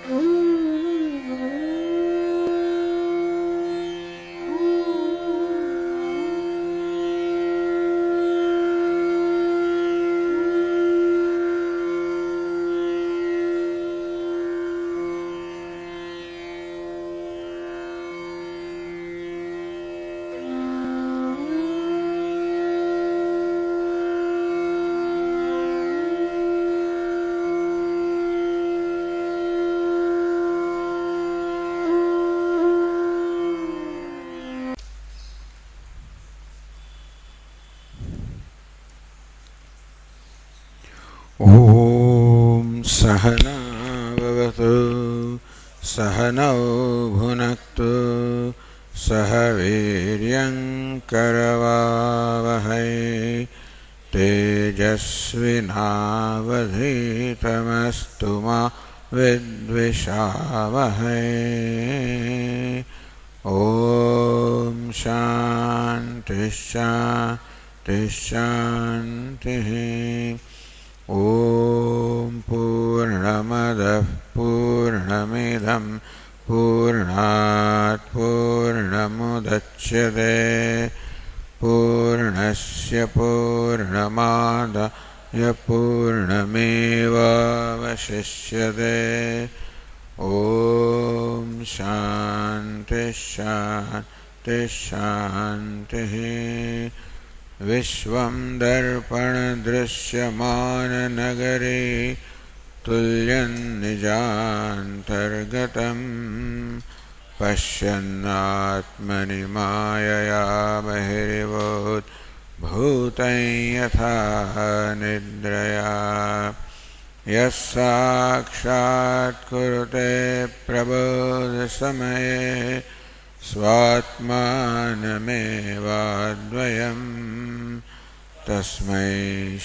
ॐ सहनाववतु सहनौ भुनक्तु सह वीर्यङ्करवावहै तेजस्विनावधीतमस्तु मा विद्विषावहै। ॐ शान्तिः शान्तिः शान्तिः। ॐ पूर्णमदः पूर्णमिदं पूर्णात् पूर्णमुदच्यते पूर्णस्य पूर्णमादाय पूर्णमेवावशिष्यते। ॐ शान्तिः शान्तिः शान्तिः। विश्वं दर्पणदृश्यमाननगरे तुल्यं निजान्तर्गतं पश्यन्नात्मनि मायया बहिर्भूतं यथा निद्रया। यः साक्षात्कुरुते प्रबोधसमये स्वात्मानमेवाद्वयम् तस्मै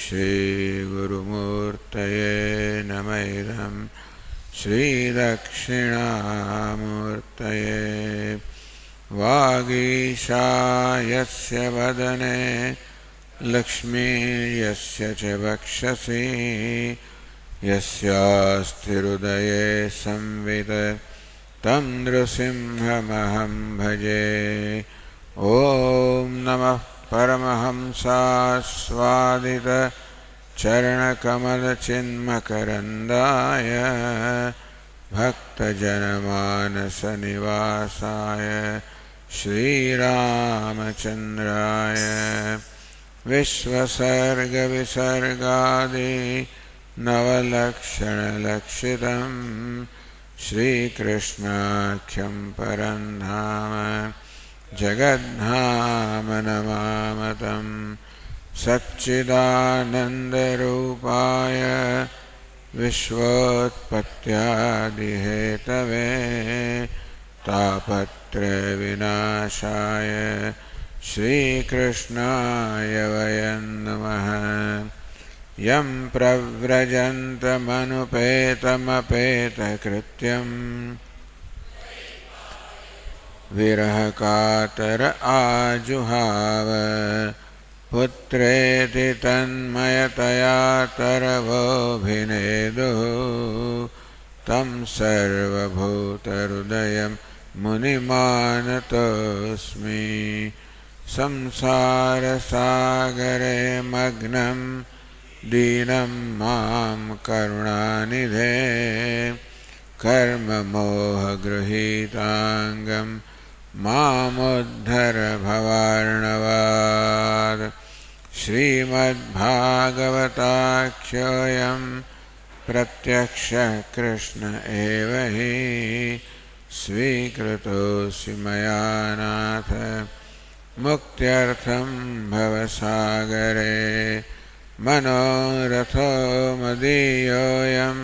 श्रीगुरुमूर्तये नमः इदं श्रीदक्षिणामूर्तये। वागीशा यस्य वदने लक्ष्मीर्यस्य च वक्षसि यस्यास्ति हृदये संवित् तं नृसिंहमहं भजे। ॐ नमः परमहंसास्वादित चरणकमलचिन्मकरन्दाय भक्तजनमानसनिवासाय श्रीरामचन्द्राय। विश्वसर्गविसर्गादि नवलक्षणलक्षितं श्रीकृष्णाख्यं परं धाम जगद्धाम नमामतं। सच्चिदानन्दरूपाय विश्वोत्पत्त्यादिहेतवे तापत्रयविनाशाय श्रीकृष्णाय वयं नमः। यं प्रव्रजन्तमनुपेतमपेतकृत्यम् विरहकातर आजुहाव पुत्रेति तन्मयतया तरवोऽभिनेदुः तं सर्वभूतहृदयं मुनिमानतोऽस्मि। संसारसागरे मग्नं दीनं मां करुणानिधे कर्ममोहगृहीताङ्गं मामुद्धर भवार्णवात्। श्रीमद्भागवताख्योऽयं प्रत्यक्षः कृष्ण एव हि स्वीकृतोऽसि मया नाथ मुक्त्यर्थं भवसागरे। मनोरथो मदीयोऽयं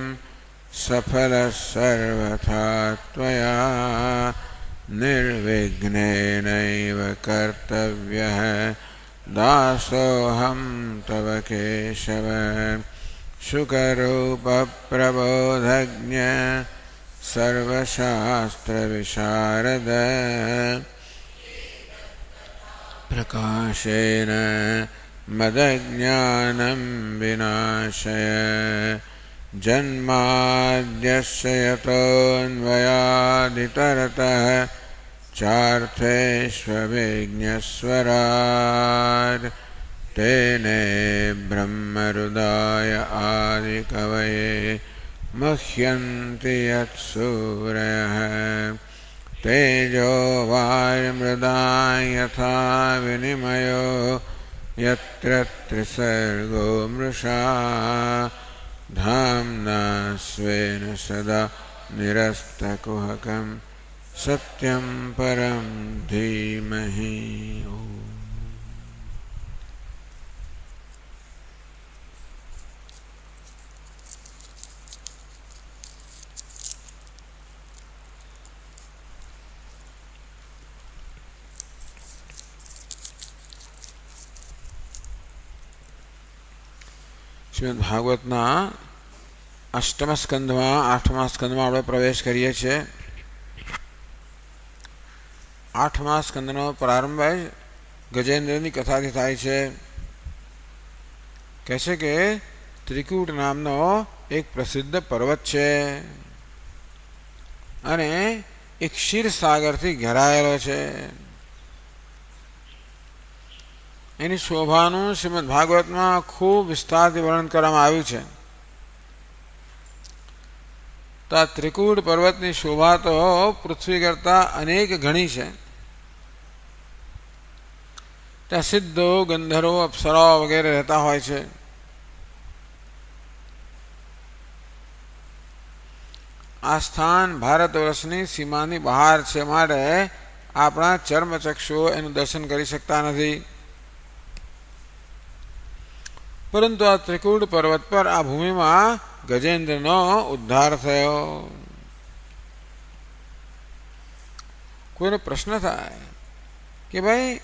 सफलः सर्वथा त्वया निर्विघ्नेनैव कर्तव्यः दासोऽहं तव केशव। शुकरूपप्रबोधज्ञ सर्वशास्त्रविशारद प्रकाशेन मदज्ञानं विनाशय जन्माद्यस्य यतोऽन्वयादितरतः चार्थेष्वभिज्ञस्वराट् तेने ब्रह्महृदाय आदिकवये मुह्यन्ति यत्सूरयः तेजो वायुर्मृदां यथा विनिमयो यत्र त्रिसर्गो मृषा धाम्ना स्वेन सदा निरस्तकुहकं सत्यं परं धीमहि। શ્રીમદ ભાગવતના અષ્ટમ સ્કંધમાં આઠમા સ્કંધમાં આપણે પ્રવેશ કરીએ છીએ. આઠમા સ્કંદનો પ્રારંભ ગજેન્દ્રની કથાથી થાય છે. કહે છે કે ત્રિકૂટ નામનો એક પ્રસિદ્ધ પર્વત છે અને એક ક્ષીરસાગરથી ઘેરાયેલો છે. એની શોભાનું શ્રીમદ ભાગવતમાં ખૂબ વિસ્તારથી વર્ણન કરવામાં આવ્યું છે. તો આ ત્રિકૂટ પર્વતની શોભા તો પૃથ્વી કરતાં અનેક ગણી છે. ત્યાં સિદ્ધો, ગંધર્વો, અપ્સરાઓ વગેરે રહેતા હોય છે. આ સ્થાન ભારત વર્ષની સીમાની બહાર છે, માટે આપણા ચર્મચક્ષુઓ એનું દર્શન કરી શકતા નથી. પરંતુ આ ત્રિકૂટ પર્વત પર આ ભૂમિમાં ગજેન્દ્રનો ઉદ્ધાર થયો. કોઈને પ્રશ્ન થાય કે ભાઈ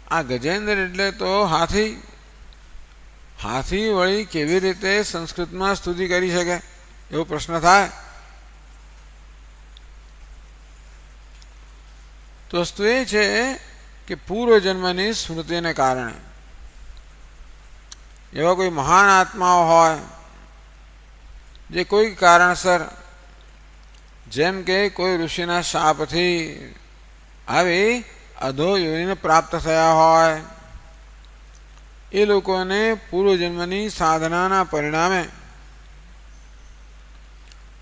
આ ગજેન્દ્ર એટલે તો હાથી. હાથી વળી કેવી રીતે સંસ્કૃતમાં સ્તુતિ કરી શકે, એવો પ્રશ્ન થાય. તો વસ્તુ એ છે કે પૂર્વજન્મની સ્મૃતિને કારણે એવા કોઈ મહાન આત્માઓ હોય જે કોઈ કારણસર, જેમ કે કોઈ ઋષિના શાપથી આવી અધો યોનિને પ્રાપ્ત થયા હોય, એ લોકોને પૂર્વજન્મની સાધનાના પરિણામે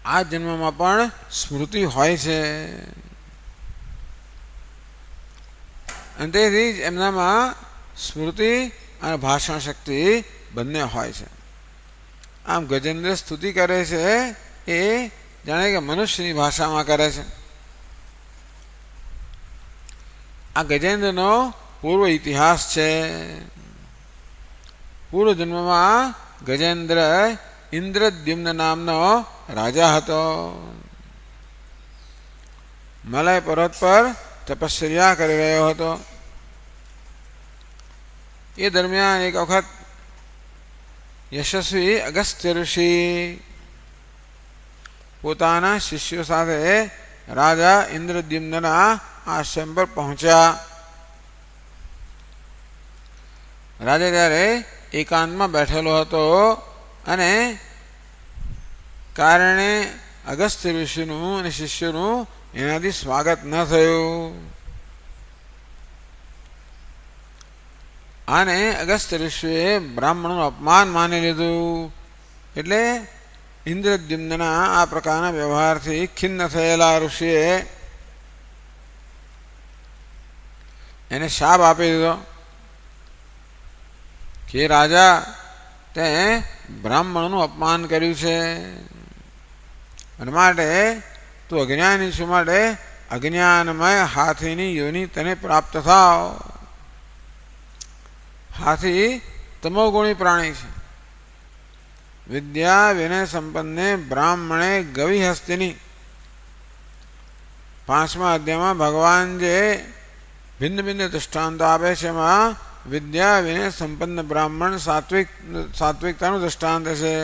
આ જન્મમાં પણ સ્મૃતિ હોય છે. અને તેથી જ એમનામાં સ્મૃતિ અને ભાષણ શક્તિ બંને હોય છે. આમ ગજેન્દ્ર સ્તુતિ કરે છે એ જાણે કે મનુષ્યની ભાષામાં કરે છે. આ ગજેન્દ્રનો પૂર્વ ઇતિહાસ છે. પૂર્વજન્મમાં ગજેન્દ્ર ઇન્દ્રદ્યુમ્ન નામનો રાજા હતો. મલય પર્વત પર તપશ્ચર્યા કરી રહ્યો હતો. એ દરમિયાન એક વખત યશસ્વી અગસ્ત્ય ઋષિ પોતાના શિષ્યો સાથે રાજા ઇન્દ્રદ્યુમ્નના આશ્રમ પર પહોંચ્યા. રાજા ત્યારે એકાંતમાં બેઠેલો હતો અને કારણે અગસ્ત્ય ઋષિનું અને શિષ્યનું એનાથી સ્વાગત ન થયું. આને અગસ્ત્ય ઋષિએ બ્રાહ્મણોનું અપમાન માની લીધું. એટલે ઇન્દ્રદ્યુમ્નના આ પ્રકારના વ્યવહારથી ખિન્ન થયેલા ઋષિએ એને શાપ આપી દીધો કે રાજા, તે બ્રાહ્મણોનું અપમાન કર્યું છે અને માટે તું અજ્ઞાની છું, માટે અજ્ઞાનમય હાથીની યોનિ તને પ્રાપ્ત થાવ. હાથી તમોગુણી પ્રાણી છે. વિદ્યા વિનય સંપન્ને બ્રાહ્મણે ગવી હસ્તિની 5મા અધ્યાયમાં ભગવાન જે ભિન્ન ભિન્ન દૃષ્ટાંતો આપે છે એમાં વિદ્યા વિનય સંપન્ન બ્રાહ્મણ સાત્વિકતાનું દૃષ્ટાંત છે.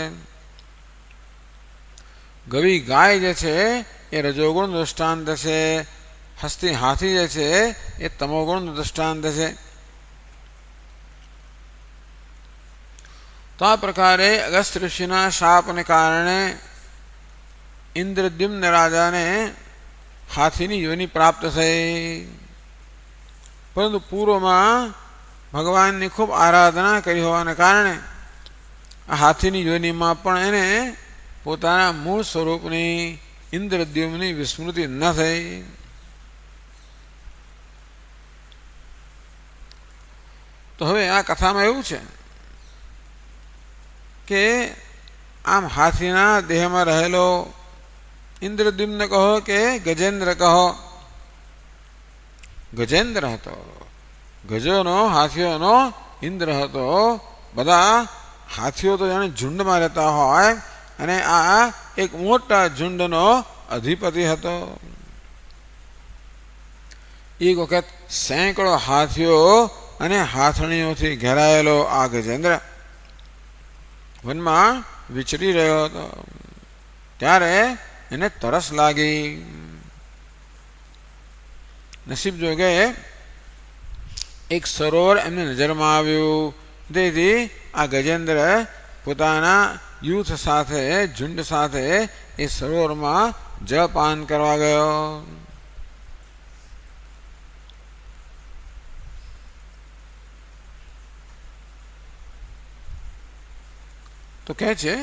ગવી ગાય જે છે એ રજોગુણ દૃષ્ટાંત છે. હસ્તી હાથી જે છે એ તમોગુણ દૃષ્ટાંત છે. તો આ પ્રકારે અગસ્ત ઋષિના શાપને કારણે ઇન્દ્રદ્યુમ્ન રાજાને હાથીની યોનિ પ્રાપ્ત થઈ, પરંતુ પૂર્વમાં ભગવાનની ખૂબ આરાધના કરી હોવાને કારણે આ હાથીની યોનિમાં પણ એને પોતાના મૂળ સ્વરૂપની ઇન્દ્રદ્યુમ્નની વિસ્મૃતિ ન થઈ. તો હવે આ કથામાં એવું છે કે આમ હાથીના દેહમાં રહેલો ઇન્દ્રદ્યુમ્ન કહો કે ગજેન્દ્ર કહો, ગજેન્દ્ર હતો, ગજોનો હાથીઓનો ઇન્દ્ર હતો. બધા હાથીઓ તો જાણે ઝુંડમાં રહેતા હોય અને આ એક મોટા ઝુંડનો અધિપતિ હતો. એક વખત સેંકડો હાથીઓ અને હાથણીઓથી ઘેરાયેલો આ ગજેન્દ્ર વનમાં વિચરી રહ્યો હતો. ત્યારે એને તરસ લાગી. નસીબ જોગે એક સરોવર એમને નજરમાં આવ્યું. તેથી આ ગજેન્દ્ર પોતાના યુથ સાથે, ઝુંડ સાથે એ સરોવરમાં જળપાન કરવા ગયો. તો કહે છે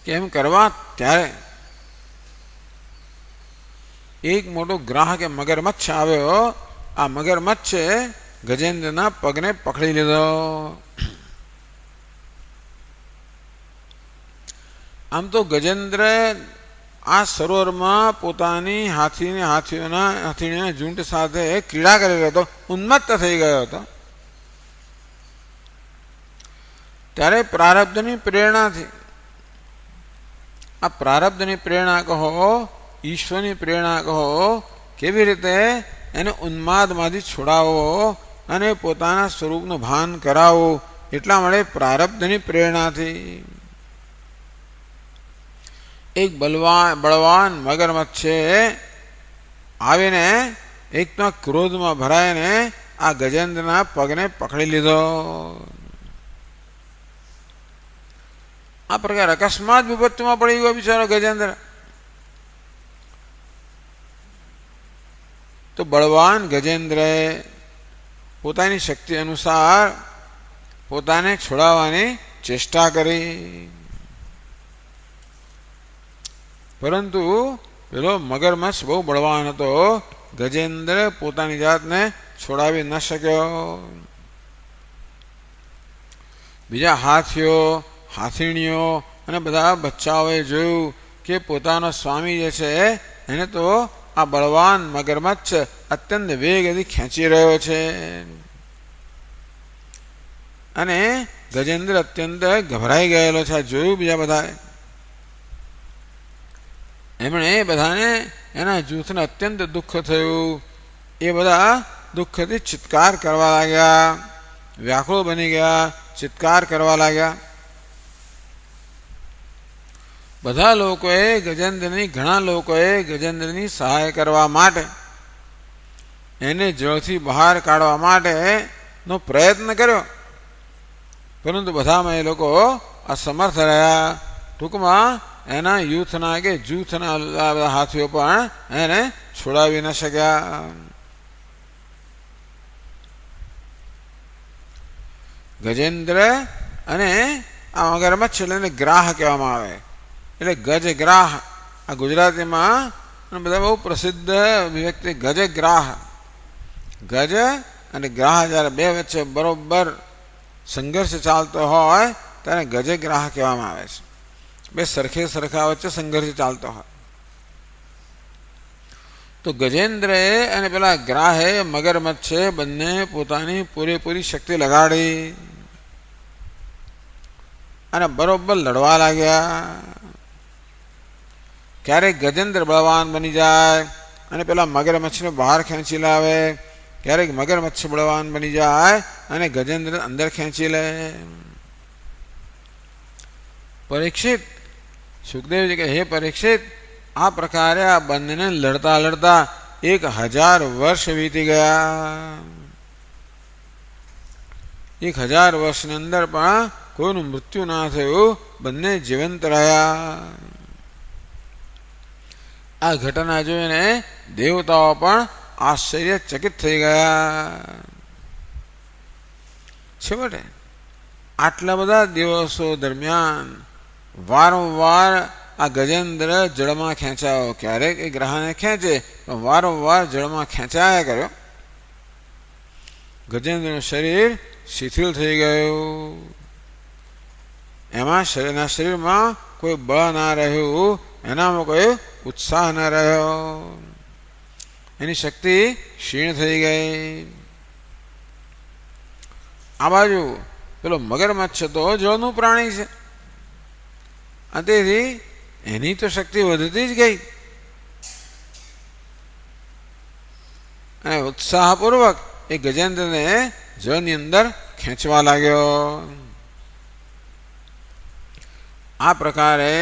કે એમ કરવા ત્યારે એક મોટો ગ્રાહક મગરમચ્છ આવ્યો. આ મગરમચ્છે ગજેન્દ્રના પગને પકડી લીધો. આમ તો ગજેન્દ્ર આ સરોવરમાં પોતાની હાથીણીના ઝુંડ સાથે ક્રીડા કરી રહ્યો હતો, ઉન્મત્ત થઈ ગયો હતો. ત્યારે પ્રારબ્ધની પ્રેરણાથી, આ પ્રારબ્ધની પ્રેરણા કહો, ઈશ્વરની પ્રેરણા કહો, કેવી રીતે એને ઉન્માદમાંથી છોડાવો અને પોતાના સ્વરૂપનું ભાન કરાવો, એટલા માટે પ્રારબ્ધની પ્રેરણાથી એક બળવાન મગરમચ્છે આવીને એકના ક્રોધમાં ભરાઈને આ ગજેન્દ્રના પગને પકડી લીધો. આ પ્રકાર અકસ્માત વિપત્તિમાં પડી ગયો બિચારો ગજેન્દ્ર. તો બળવાન ગજેન્દ્રએ પોતાની શક્તિ અનુસાર પોતાને છોડાવવાની ચેષ્ટા કરી, પરંતુ પેલો મગરમચ્છ બહુ બળવાન હતો. ગજેન્દ્ર પોતાની જાતને છોડાવી ન શક્યો. બીજા હાથીઓ, હાથીણીઓ અને બધા બચ્ચાઓએ જોયું કે પોતાનો સ્વામી જે છે એને તો આ બળવાન મગરમચ્છ અત્યંત વેગથી ખેંચી રહ્યો છે. અને ગજેન્દ્ર અત્યંત ગભરાઈ ગયેલો છે. જોયું બીજા બધાએ. એમણે બધાને એના જૂથને અત્યંત દુઃખ થયું. એ બધા દુઃખથી ચિત્કાર કરવા લાગ્યા, વ્યાકુળ બની ગયા, ચિત્કાર કરવા લાગ્યા. બધા લોકોએ ઘણા લોકોએ ગજેન્દ્રની સહાય કરવા માટે, એને જળથી બહાર કાઢવા માટેનો પ્રયત્ન કર્યો, પરંતુ બધામાં એ લોકો અસમર્થ રહ્યા. ટૂંકમાં એના યુથના કે જૂથના હાથીઓ પણ એને છોડાવી ન શક્યા. ગજેન્દ્ર અને આ મગરમચ્છ એટલે ગ્રાહ કહેવામાં આવે, એટલે ગજગ્રાહ. આ ગુજરાતીમાં બધા બહુ પ્રસિદ્ધ અભિવ્યક્તિ ગજગ્રાહ. ગજ અને ગ્રાહ જ્યારે બે વચ્ચે બરોબર સંઘર્ષ ચાલતો હોય ત્યારે ગજગ્રાહ કહેવામાં આવે છે. બે સરખા વચ્ચે સંઘર્ષ ચાલતો હોય. તો ગજેન્દ્રએ અને પેલા ગ્રાહે, મગરમચ્છે બંને પોતાની પૂરેપૂરી શક્તિ લગાડી અને બરોબર લડવા લાગ્યા. ક્યારેક ગજેન્દ્ર બળવાન બની જાય અને પેલા મગરમચ્છને બહાર ખેંચી લાવે, ક્યારેક મગરમચ્છ બળવાન બની જાય અને ગજેન્દ્ર અંદર ખેંચી લે. પરીક્ષિત, સુખદેવજી કહે, હે પરીક્ષિત, આ પ્રકારે આ બંનેને લડતા લડતા 1000 વર્ષ વીતી ગયા. 1000 વર્ષની અંદર પણ કોઈનું મૃત્યુ ના થયું, બંને જીવંત રહ્યા. આ ઘટના જોઈને દેવતાઓ પણ આશ્ચર્યચકિત થઈ ગયા. છેવટે આટલા બધા દિવસો દરમિયાન વારંવાર આ ગજેન્દ્ર જળમાં ખેંચાયો. ક્યારેક એ ગ્રહને ખેંચે પણ વારંવાર જળમાં ખેંચાયા કર્યો. ગજેન્દ્રનું શરીર શિથિલ થઈ ગયું. એમાં શરીરમાં કોઈ બળ ના રહ્યું, એનામાં કોઈ ઉત્સાહ ન રહ્યો, એની શક્તિ ક્ષીણ થઈ ગઈ. આ બાજુ પેલો મગરમચ્છ તો જળનું પ્રાણી છે, તેથી એની તો શક્તિ વધતી જ ગઈ અને ઉત્સાહપૂર્વક એ ગજેન્દ્રને જળની અંદર ખેંચવા લાગ્યો. આ પ્રકારે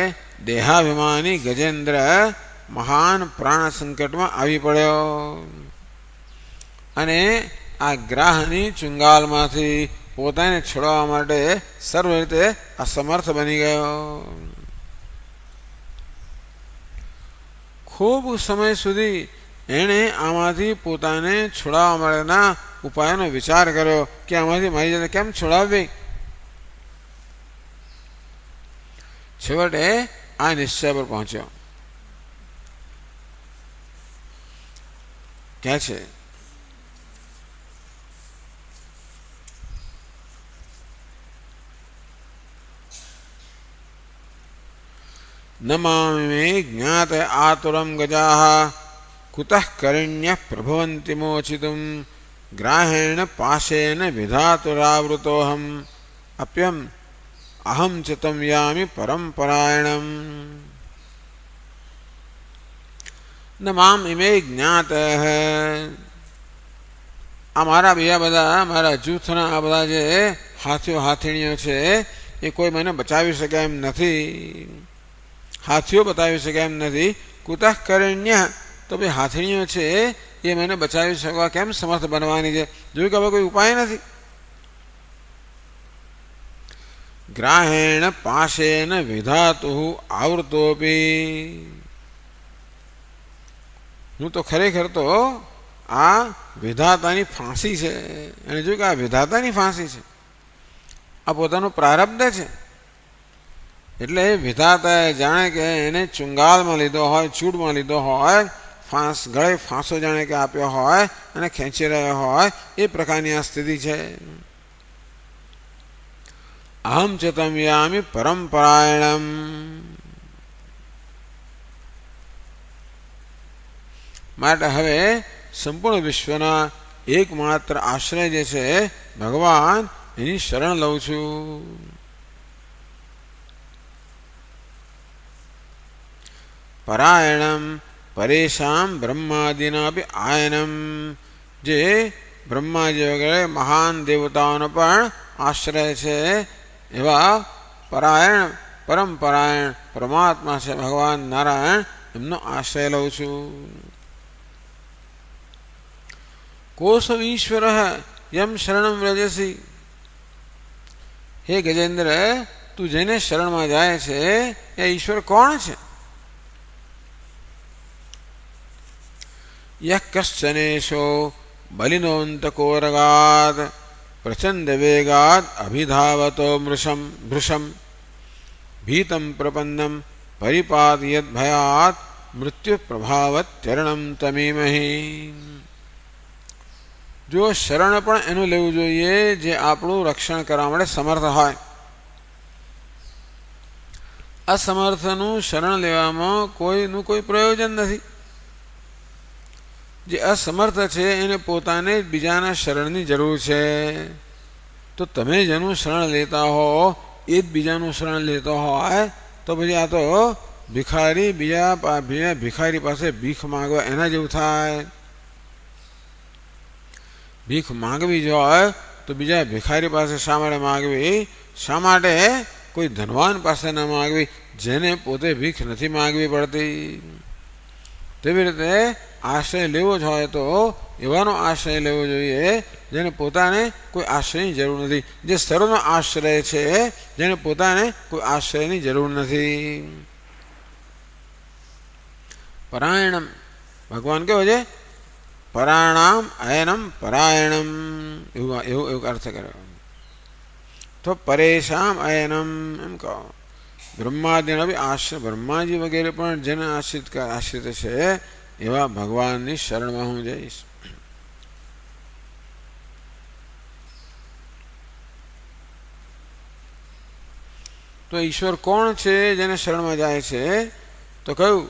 દેહાભિમાની ગજેન્દ્ર મહાન પ્રાણ સંકટમાં આવી પડ્યો અને આ ગ્રાહની ચુંગાલમાંથી પોતાને છોડવા માટે સર્વ રીતે અસમર્થ બની ગયો. ખૂબ સમય સુધી એણે આમાંથી પોતાને છોડાવવા માટેના ઉપાયોનો વિચાર કર્યો કે આમાંથી મારી જાતને કેમ છોડાવવી. છેવટે આ નિશ્ચય પર પહોંચ્યો. કહે છે નમામિ મે જ્ઞાત આતુરમ ગજાઃ કુતઃ કરિણ્યઃ પ્રભવન્તિ મોચિતું ગ્રાહેણ પાશેન વિધાતુરાવૃતોહમ અપ્યમ અહમ ચ તમ યામિ પરંપરાયણમ. ન મામ ઇમે જ્ઞાત. આ મારા બીજા બધા મારા જૂથના આ બધા જે હાથીઓ હાથીણીઓ છે એ કોઈ મને બચાવી શકે એમ નથી. હાથીઓ બતાવી શકે એમ નથી. કુતઃ કરિણ્ય, તો ભાઈ હાથીણીઓ છે એ મને બચાવી શકવા કેમ સમર્થ બનવાની છે? જોયું કે હવે કોઈ ઉપાય નથી. ગ્રાહેણ પાશેન વિધાતુ આવૃતોપી. હું તો ખરેખર તો આ વિધાતાની ફાંસી છે. એને જોયું કે આ વિધાતાની ફાંસી છે, આ પોતાનું પ્રારબ્ધ છે. એટલે વિધાતાએ જાણે કે એને ચુંગાલમાં લીધો હોય, ચૂડમાં લીધો હોય, ગળે ફાંસો જાણે કે આપ્યો હોય અને ખેંચી રહ્યો હોય, એ પ્રકારની આ સ્થિતિ છે. અહમ ચ તમ યામિ પરંપરાયણમ. માટે હવે સંપૂર્ણ વિશ્વના એકમાત્ર આશ્રય જે છે ભગવાન, એની શરણ લઉં છું. પરાયણમ પરેશામ બ્રહ્માદિનાપી આયનમ. જે બ્રહ્માજી વગેરે મહાન દેવતાઓનો પણ આશ્રય છે એવા પરાયણ પરમપરાયણ પરમાત્મા છે ભગવાન નારાયણ, એમનો આશ્રય લઉં છું. કોસવ ઈશ્વર યમ શરણમ વ્રજસી. હે ગજેન્દ્ર, તું જેને શરણમાં જાય છે એ ઈશ્વર કોણ છે? યઃ કશ્ચનેશો બલિનોંતકોરગાદ પ્રચંડ વેગાદ અભિધાવતો ભૃશમ ભીતમ પ્રપન્નમ પરિપાતયદ ભયાત મૃત્યુ પ્રભાવત્યરણમ તમીમહી. જો શરણ પણ એનું લેવું જોઈએ જે આપણું રક્ષણ કરવા માટે સમર્થ હોય. અસમર્થનું શરણ લેવામાં કોઈનું કોઈ પ્રયોજન નથી. જે અસમર્થ છે એને પોતાને જ બીજાના શરણની જરૂર છે. તો તમે જેનું શરણ લેતા હો એ જ બીજાનું શરણ લેતો હોય તો પછી આ તો ભિખારી બીજા ભિખારી પાસે ભીખ માંગવા એના જેવું થાય. ભીખ માંગવી જ હોય તો બીજા ભિખારી પાસે શા માટે માંગવી? શા માટે કોઈ ધનવાન પાસે ન માંગવી જેને પોતે ભીખ નથી માંગવી પડતી? તેવી રીતે આશ્રય લેવો જ હોય તો એવાનો આશ્રય લેવો જોઈએ જેને પોતાને કોઈ આશ્રયની જરૂર નથી, જે સર્વનો આશ્રય છે, જેને પોતાને કોઈ આશ્રયની જરૂર નથી. પરાયણમ ભગવાન કેવો છે? પરાણામ અયનમ પરાયણમ, એવું અર્થ કર્યો. તો પરેશામ અયનમ એમ કહો. બ્રહ્માદિનો બી આશ્રય, બ્રહ્માજી વગેરે પણ જેને આશ્રિત છે એવા ભગવાનની શરણમાં હું જઈશ. તો ઈશ્વર કોણ છે જેને શરણમાં જાય છે? તો કહ્યું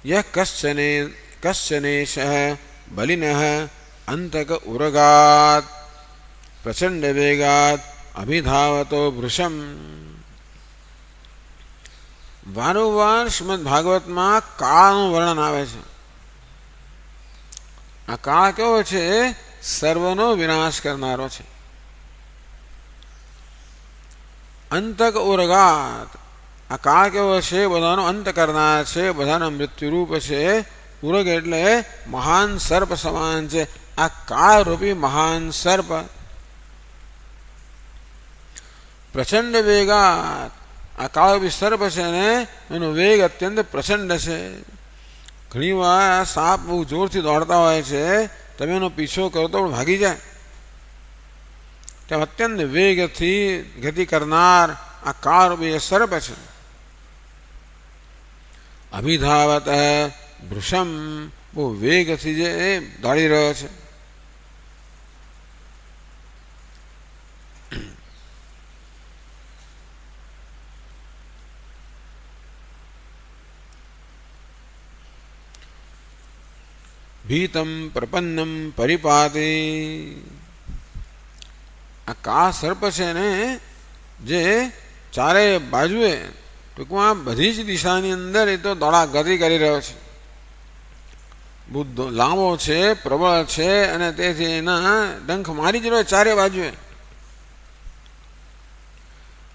યહ કશ્ચનેશ બલિનઃ અંતક ઉરગાત પ્રચંડ વેગાત અભિધાવતો વૃષમ. વારંવાર શ્રીમદ ભાગવતમાં કાળનું વર્ણન આવે છે. આ કાળ કેવો છે? સર્વનો વિનાશ કરનારો છે. અંતક ઉરગાત, આ કાળ કેવો છે? બધાનો અંત કરનાર છે, બધાનો મૃત્યુરૂપ છે. ઉરગ એટલે મહાન સર્પ સમાન છે. આ કાળરૂપી મહાન સર્પ. પ્રચંડ વેગાત, આ કાળરૂપી સર્પ છે ને એનો વેગ અત્યંત પ્રચંડ છે. ઘણી વાર સાપ બહુ જોરથી દોડતા હોય છે, તમે એનો પીછો કરો તો ભાગી જાય. તેમ અત્યંત વેગથી ગતિ કરનાર આ કાળરૂપી સર્પ છે. અભિધાવત વૃષમ, બહુ વેગથી જે દોડી રહ્યો છે. ભીતમ પ્રપન્નમ પરિપાતી, આ કાળ સર્પ છે ને જે ચારે બાજુએ ટૂંકમાં બધી જ દિશાની અંદર એ તો દોડા ગતિ કરી રહ્યો છે. બહુ લાંબો છે, પ્રબળ છે, અને તેથી એના ડંખ મારી જ રહ્યો ચારે બાજુએ.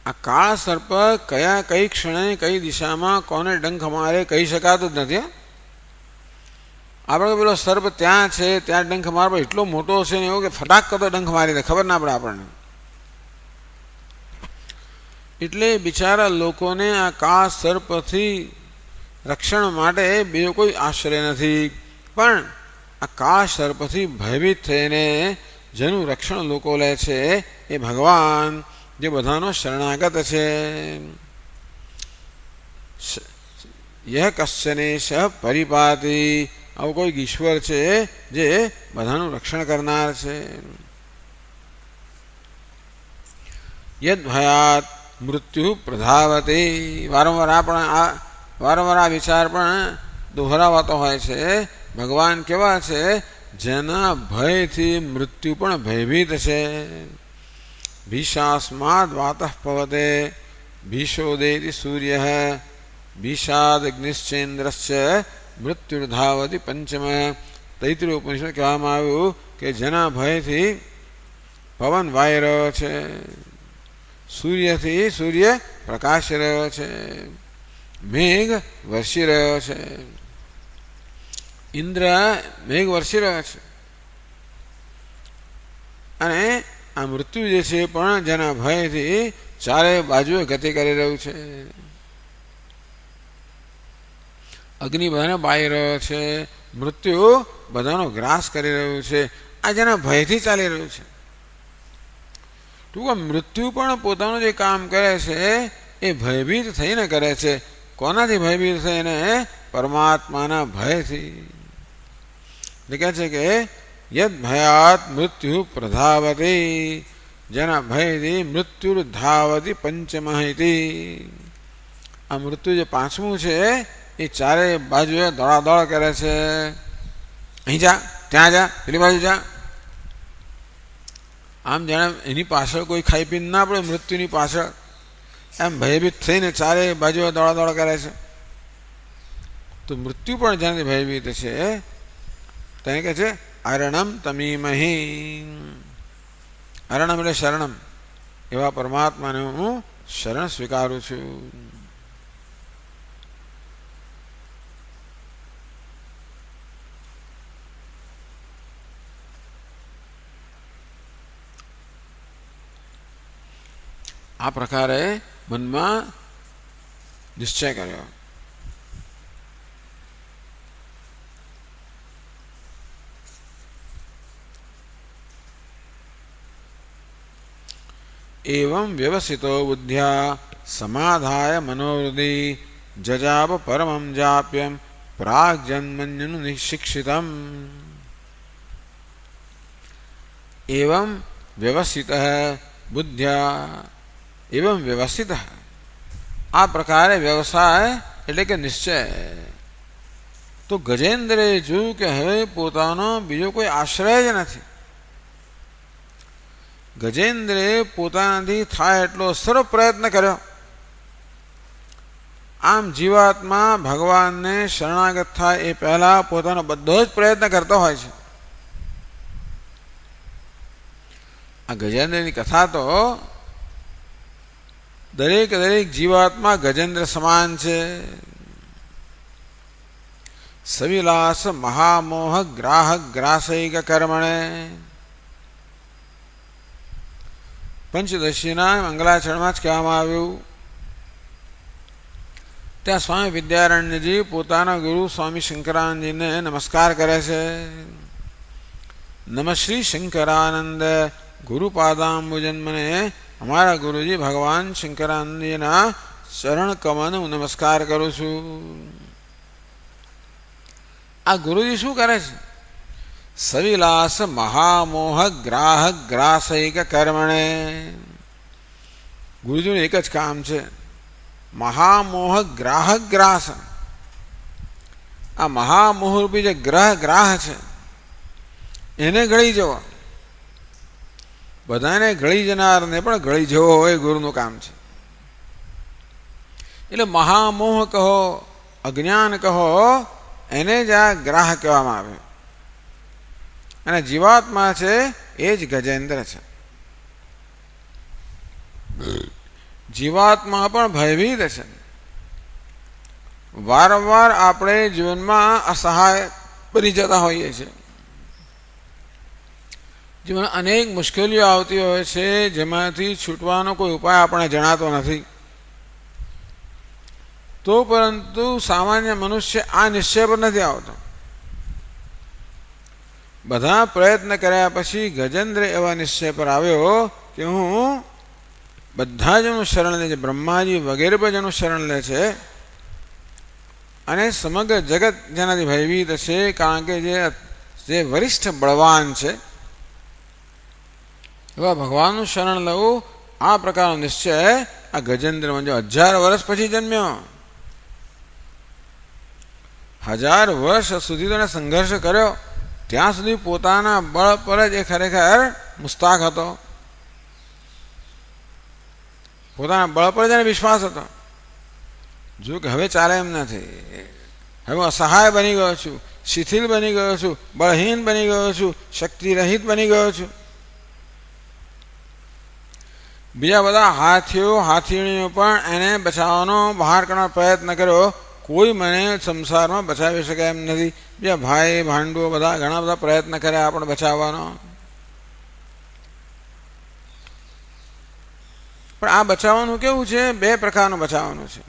આ કાળ સર્પ કઈ ક્ષણે કઈ દિશામાં કોને ડંખ મારે કહી શકાતું જ નથી. આપણે પેલો સર્પ ત્યાં છે, ત્યાં ડંખ મારવો એટલો મોટો છે ને એવું કે ફટાક કરતો ડંખ મારી દે, ખબર ના પડે આપણને. એટલે બિચારા લોકોને આ કાળ સર્પથી રક્ષણ માટે બીજો કોઈ આશ્રય નથી. પણ આ કાળ સર્પથી ભયભીત થઈને જેનું રક્ષણ લોકો લે છે એ ભગવાન, જે બધાનો શરણાગત છે. યહ કશ્ચનેશ પરિપાતી, આવો કોઈક ઈશ્વર છે જે બધાનું રક્ષણ કરનાર છે. યદ ભયાત મૃત્યુ પ્રધાવતી, વારંવાર આ વિચાર પણ દોહરાવાતો હોય છે. ભગવાન કેવા છે? જેના ભયથી મૃત્યુ પણ ભયભીત છે. ભીષાસ્માદ વાતઃ પવતે ભીષોદેતિ સૂર્ય ભીષાદગ્નિશ્ચેન્દ્રશ્ચ મૃત્યુર્ધાવતી પંચમ. તૈત્રીય ઉપનિષદ કહેવામાં આવ્યું કે જેના ભયથી પવન વાઈ રહ્યો છે, સૂર્યથી સૂર્ય પ્રકાશી રહ્યો છે, મેઘ વરસી રહ્યો છે, ઇન્દ્ર મેઘ વરસી રહ્યો છે, અને આ મૃત્યુ જે છે પણ જેના ભયથી ચારે બાજુએ ગતિ કરી રહ્યું છે. અગ્નિ બધાને બાળી રહ્યો છે, મૃત્યુ બધાનો ગ્રાસ કરી રહ્યું છે. આ જેના ભયથી ચાલી રહ્યું છે. ટૂંકમાં મૃત્યુ પણ પોતાનું જે કામ કરે છે એ ભયભીત થઈને કરે છે. કોનાથી ભયભીત થઈને? પરમાત્માના ભયથી. એટલે કહે છે કે યદ ભયાત મૃત્યુ પ્રધાવતી, જેના ભયથી મૃત્યુ ધાવતી પંચમહિતી. આ મૃત્યુ જે પાંચમું છે એ ચારે બાજુએ દોડાદોડ કરે છે. અહીં જા, ત્યાં જા, પેલી બાજુ જા. આમ જાણે એની પાછળ કોઈ ખાઈ પીને ના પડે, મૃત્યુની પાછળ એમ ભયભીત થઈને ચારે બાજુએ દોડાદોડ કરે છે. તો મૃત્યુ પણ જેનાથી ભયભીત છે તેને કહે છે અરણમ તમીમહી. અરણમ એટલે શરણમ, એવા પરમાત્માને હું શરણ સ્વીકારું છું. આ પ્રકારે મનમાં નિશ્ચય કર્યો. एवं व्यवसितो बुद्ध्या समाधाय मनोहृदि जजाप परमं जाप्यं प्राग्जन्मन्यनु निशिक्षितम्. एवं व्यवसितः बुद्ध्या एवं व्यवसितः આ પ્રકારે વ્યવસાય એટલે કે નિશ્ચય. તો ગજેન્દ્રએ જોયું કે હવે પોતાનો બીજો કોઈ આશ્રય જ નથી. ગજેન્દ્રએ પોતાનાથી થાય એટલો સર્વ પ્રયત્ન કર્યો. આમ જીવાત્મા ભગવાનને શરણાગત થાય એ પહેલા પોતાનો બધો જ પ્રયત્ન કરતો હોય છે. આ ગજેન્દ્રની કથા તો દરેક જીવાત્મા ગજેન્દ્ર સમાન છે. સવિલાસ મહામોહ ગ્રાહક ગ્રાસૈક કર્મણે. પંચદશીના મંગલાચરણમાં જ કહેવામાં આવ્યું. ત્યાં સ્વામી વિદ્યારણ્યજી પોતાના ગુરુ સ્વામી શંકરાનંદજીને નમસ્કાર કરે છે. નમશ્રી શંકરાનંદ ગુરુપાદાંબુજન્મને. અમારા ગુરુજી ભગવાન શંકરાનંદજીના ચરણ કમળને હું નમસ્કાર કરું છું. આ ગુરુજી શું કરે છે? સવિલાસ મહામોહ ગ્રાહક ગ્રાસૈક કર્મણે. ગુરુજીનું એક જ કામ છે, મહામોહ ગ્રાહક ગ્રાસ. આ મહામોહરૂપી જે ગ્રાહ છે એને ગળી જવો. બધાને ગળી જનારને પણ ગળી જવો હોય ગુરુનું કામ છે. એટલે મહામોહ કહો, અજ્ઞાન કહો, એને જ આ ગ્રાહ કહેવામાં આવે. અને જીવાત્મા છે એ જ ગજેન્દ્ર છે. જીવાત્મા પણ ભયભીત છે. વારંવાર આપણે જીવનમાં અસહાય બની જતા હોઈએ છીએ. જીવનમાં અનેક મુશ્કેલીઓ આવતી હોય છે જેમાંથી છૂટવાનો કોઈ ઉપાય આપણે જણાતો નથી. તો પરંતુ સામાન્ય મનુષ્ય આ નિશ્ચય પર નથી આવતો. બધા પ્રયત્ન કર્યા પછી ગજેન્દ્ર એવા નિશ્ચય પર આવ્યો કે હું બધા જનું શરણ લે છે. બ્રહ્માજી વગેરે પણ જેનું શરણ લે છે અને સમગ્ર જગત જેનાથી ભયભીત છે, કારણ કે જે વરિષ્ઠ બળવાન છે એવા ભગવાનનું શરણ લેવું, આ પ્રકારનો નિશ્ચય આ ગજેન્દ્રમાં જો 1000 વર્ષ પછી જન્મ્યો. 1000 વર્ષ સુધી તેને સંઘર્ષ કર્યો. ત્યાં સુધી પોતાના બળ પર જ એ ખરેખર મુસ્તાક હતો. પોતાના બળ પર જ એને વિશ્વાસ હતો. જો કે હવે ચાલે એમ નથી, હવે હું અસહાય બની ગયો છું, શિથિલ બની ગયો છું, બળહીન બની ગયો છું, શક્તિરહિત બની ગયો છું. બીજા બધા હાથીણીઓ પણ એને બચાવવાનો બહાર કરવાનો પ્રયત્ન કર્યો. કોઈ મને સંસારમાં બચાવી શકે એમ નથી. બીજા ભાઈ ભાંડુઓ બધા ઘણા બધા પ્રયત્ન કર્યા આપણે બચાવવાનો. પણ આ બચાવવાનું કેવું છે? 2 પ્રકારનું બચાવવાનું છે.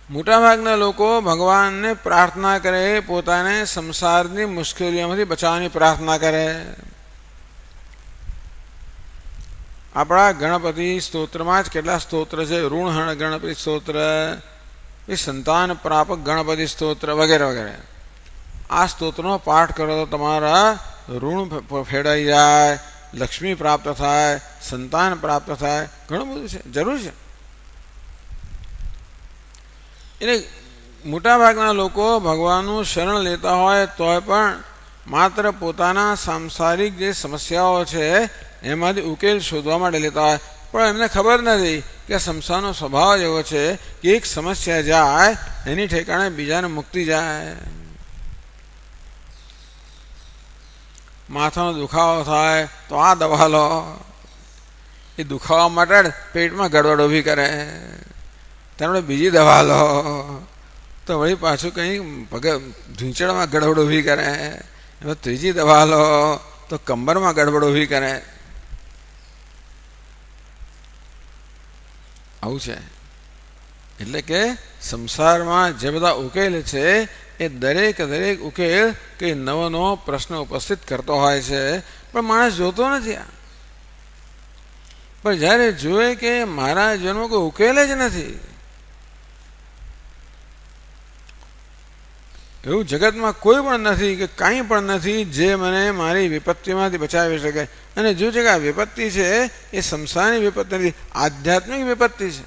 મોટાભાગના લોકો ભગવાનને પ્રાર્થના કરે, પોતાને સંસારની મુશ્કેલીઓમાંથી બચાવવાની પ્રાર્થના કરે. આપણા ગણપતિ સ્તોત્રમાં જ કેટલા સ્તોત્ર છે. ઋણહણ ગણપતિ સ્તોત્ર, સંતાન પ્રાપક ગણપતિ સ્તોત્ર વગેરે વગેરે. આ સ્તોત્રનો પાઠ કરો તો તમારા ઋણ ફેડાઈ જાય, લક્ષ્મી પ્રાપ્ત થાય, સંતાન પ્રાપ્ત થાય. ઘણું બધું છે, જરૂર છે. એટલે મોટાભાગના લોકો ભગવાનનું શરણ લેતા હોય તોય પણ માત્ર પોતાના સાંસારિક જે સમસ્યાઓ છે એમાંથી ઉકેલ શોધવા માટે લેતા હોય. પણ એમને ખબર નથી કે સંસારનો સ્વભાવ એવો છે કે એક સમસ્યા જાય એની ઠેકાણે બીજાને મુક્તિ જાય. માથાનો દુખાવો થાય તો આ દવા લો, એ દુખાવા માટે પેટમાં ગડબડ ઊભી કરે. તમે બીજી દવા લો તો વળી પાછું કંઈ પગ ઢૂંચળમાં ગડબડ ઊભી કરે. એમાં ત્રીજી દવા લો તો કમરમાં ગડબડ ઊભી કરે. આવું છે. એટલે કે સંસારમાં જે બધા ઉકેલ છે એ દરેક ઉકેલ કે નવો નવો પ્રશ્ન ઉપસ્થિત કરતો હોય છે, પણ માણસ જોતો નથી. પણ જ્યારે જોવે કે મારા જીવનમાં કોઈ ઉકેલ જ નથી, એવું જગતમાં કોઈ પણ નથી કે કાંઈ પણ નથી જે મને મારી વિપત્તિમાંથી બચાવી શકે. અને જો છે કે આ વિપત્તિ છે એ સંસારની વિપત્તિ નથી, આધ્યાત્મિક વિપત્તિ છે.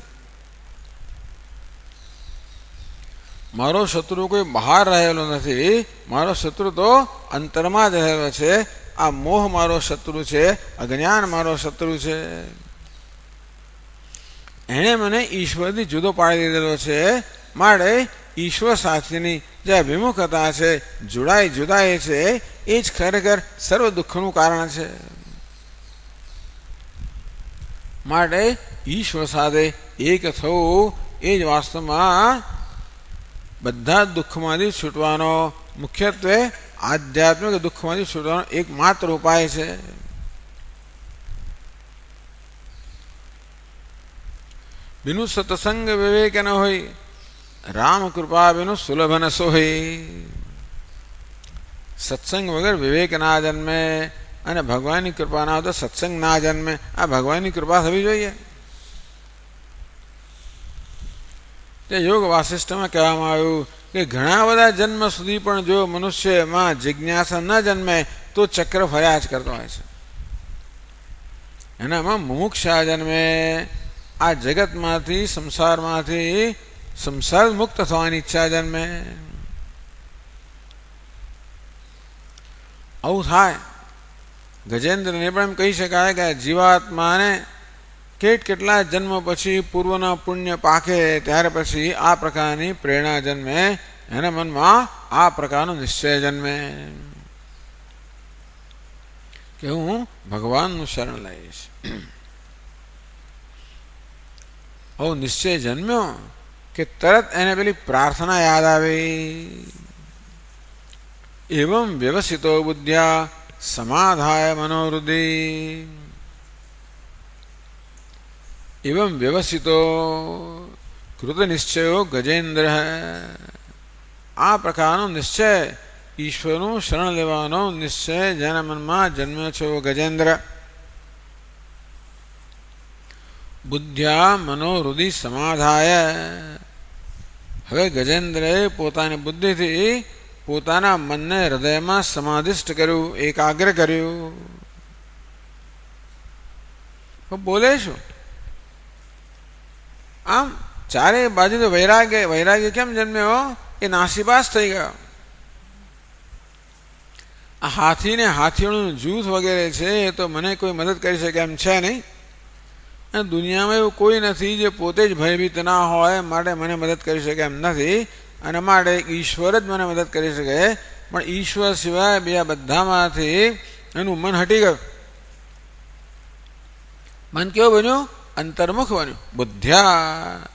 મારો શત્રુ કોઈ બહાર રહેલો નથી, મારો શત્રુ તો અંતરમાં જ રહેલો છે. આ મોહ મારો શત્રુ છે, અજ્ઞાન મારો શત્રુ છે. એણે મને ઈશ્વરથી જુદો પાડી દીધેલો છે. માટે ઈશ્વર સાથેની જે વિમુખતા છે, જુદાઈ છે, એ જ ખરેખર સર્વ દુઃખનું કારણ છે. માટે ઈશ્વર સાથે એક થવું એ જ વાસ્તવમાં બધા દુઃખમાંથી છૂટવાનો, મુખ્યત્વે આધ્યાત્મિક દુઃખમાંથી છૂટવાનો એકમાત્ર ઉપાય છે. બિનુ સત્સંગ વિવેક ન હોય, રામ કૃપા બિનુ સુલભ ન સોય. સત્સંગ વગર વિવેક ના જન્મે અને ભગવાનની કૃપા ના હોય તો સત્સંગ ના જન્મે. આ ભગવાનની કૃપા થવી જોઈએ. તે યોગ વાસિષ્ઠમાં કહેવામાં આવ્યું કે ઘણા બધા જન્મ સુધી પણ જો મનુષ્યમાં જિજ્ઞાસા ન જન્મે તો ચક્ર ફર્યા જ કરતો હોય છે. એનામાં મુમુક્ષા જન્મે, આ જગતમાંથી સંસારમાંથી સંસાર મુક્ત થવાની ઈચ્છા જન્મે. આવું થાય. ગજેન્દ્રને પણ એમ કહી શકાય કે જીવાત્માને કેટલા જન્મ પછી પૂર્વના પુણ્ય પાકે ત્યાર પછી આ પ્રકારની પ્રેરણા જન્મે, એના મનમાં આ પ્રકારનો નિશ્ચય જન્મે કે હું ભગવાનનું શરણ લઈશ. આવો નિશ્ચય જન્મ્યો કે તરત એને પેલી પ્રાર્થના યાદ આવી. એવં વ્યવસિતો બુદ્ધ્યા સમાધાય મનોહૃદિ. એવં વ્યવસિતો કૃત નિશ્ચયો ગજેન્દ્ર. આ પ્રકારનો નિશ્ચય, ઈશ્વરનું શરણ લેવાનો નિશ્ચય જેના મનમાં જન્મ્યો છે ગજેન્દ્ર. બુદ્ધ્યા મનોહૃદિ સમાધાય. હવે ગજેન્દ્રએ પોતાની બુદ્ધિથી પોતાના મનને હૃદયમાં સમાધિષ્ઠ કર્યું, એકાગ્ર કર્યું. બોલે શું? આમ ચારે બાજુ તો વૈરાગ્ય કેમ જન્મ્યો? એ નાસીપાસ થઈ ગયો. આ હાથીને હાથીઓનું જૂથ વગેરે છે એ તો મને કોઈ મદદ કરી શકે એમ છે નહીં. અને દુનિયામાં એવું કોઈ નથી જે પોતે જ ભયભીત ના હોય, માટે મને મદદ કરી શકે એમ નથી. અને માટે ઈશ્વર જ મને મદદ કરી શકે. પણ ઈશ્વર સિવાય બીજા બધામાંથી એનું મન હટી ગયું. મન કેવું બન્યું? અંતર્મુખ બન્યું. બુદ્ધ્યા,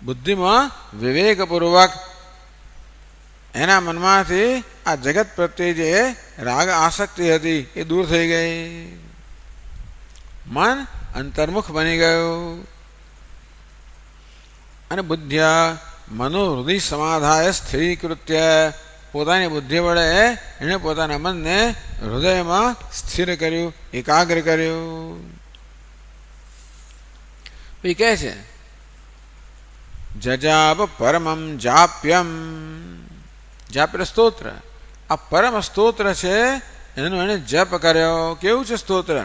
બુદ્ધિમાં વિવેકપૂર્વક એના મનમાંથી આ જગત પ્રત્યે જે રાગ આસક્તિ હતી એ દૂર થઈ ગઈ. મન અંતર્મુખ બની ગયું. અને બુદ્ધ્યા મનોહૃદિ સમાધાય સ્થિરીકૃત્ય. પોતાની બુદ્ધિ વડે એણે પોતાના મનને હૃદયમાં સ્થિર કર્યું, એકાગ્ર કર્યું. એ કહે છે જજાપ પરમમ જાપ્યમ. જાપ્ય સ્તોત્ર, આ પરમ સ્તોત્ર છે એનો એને જપ કર્યો. કેવું છે સ્તોત્ર?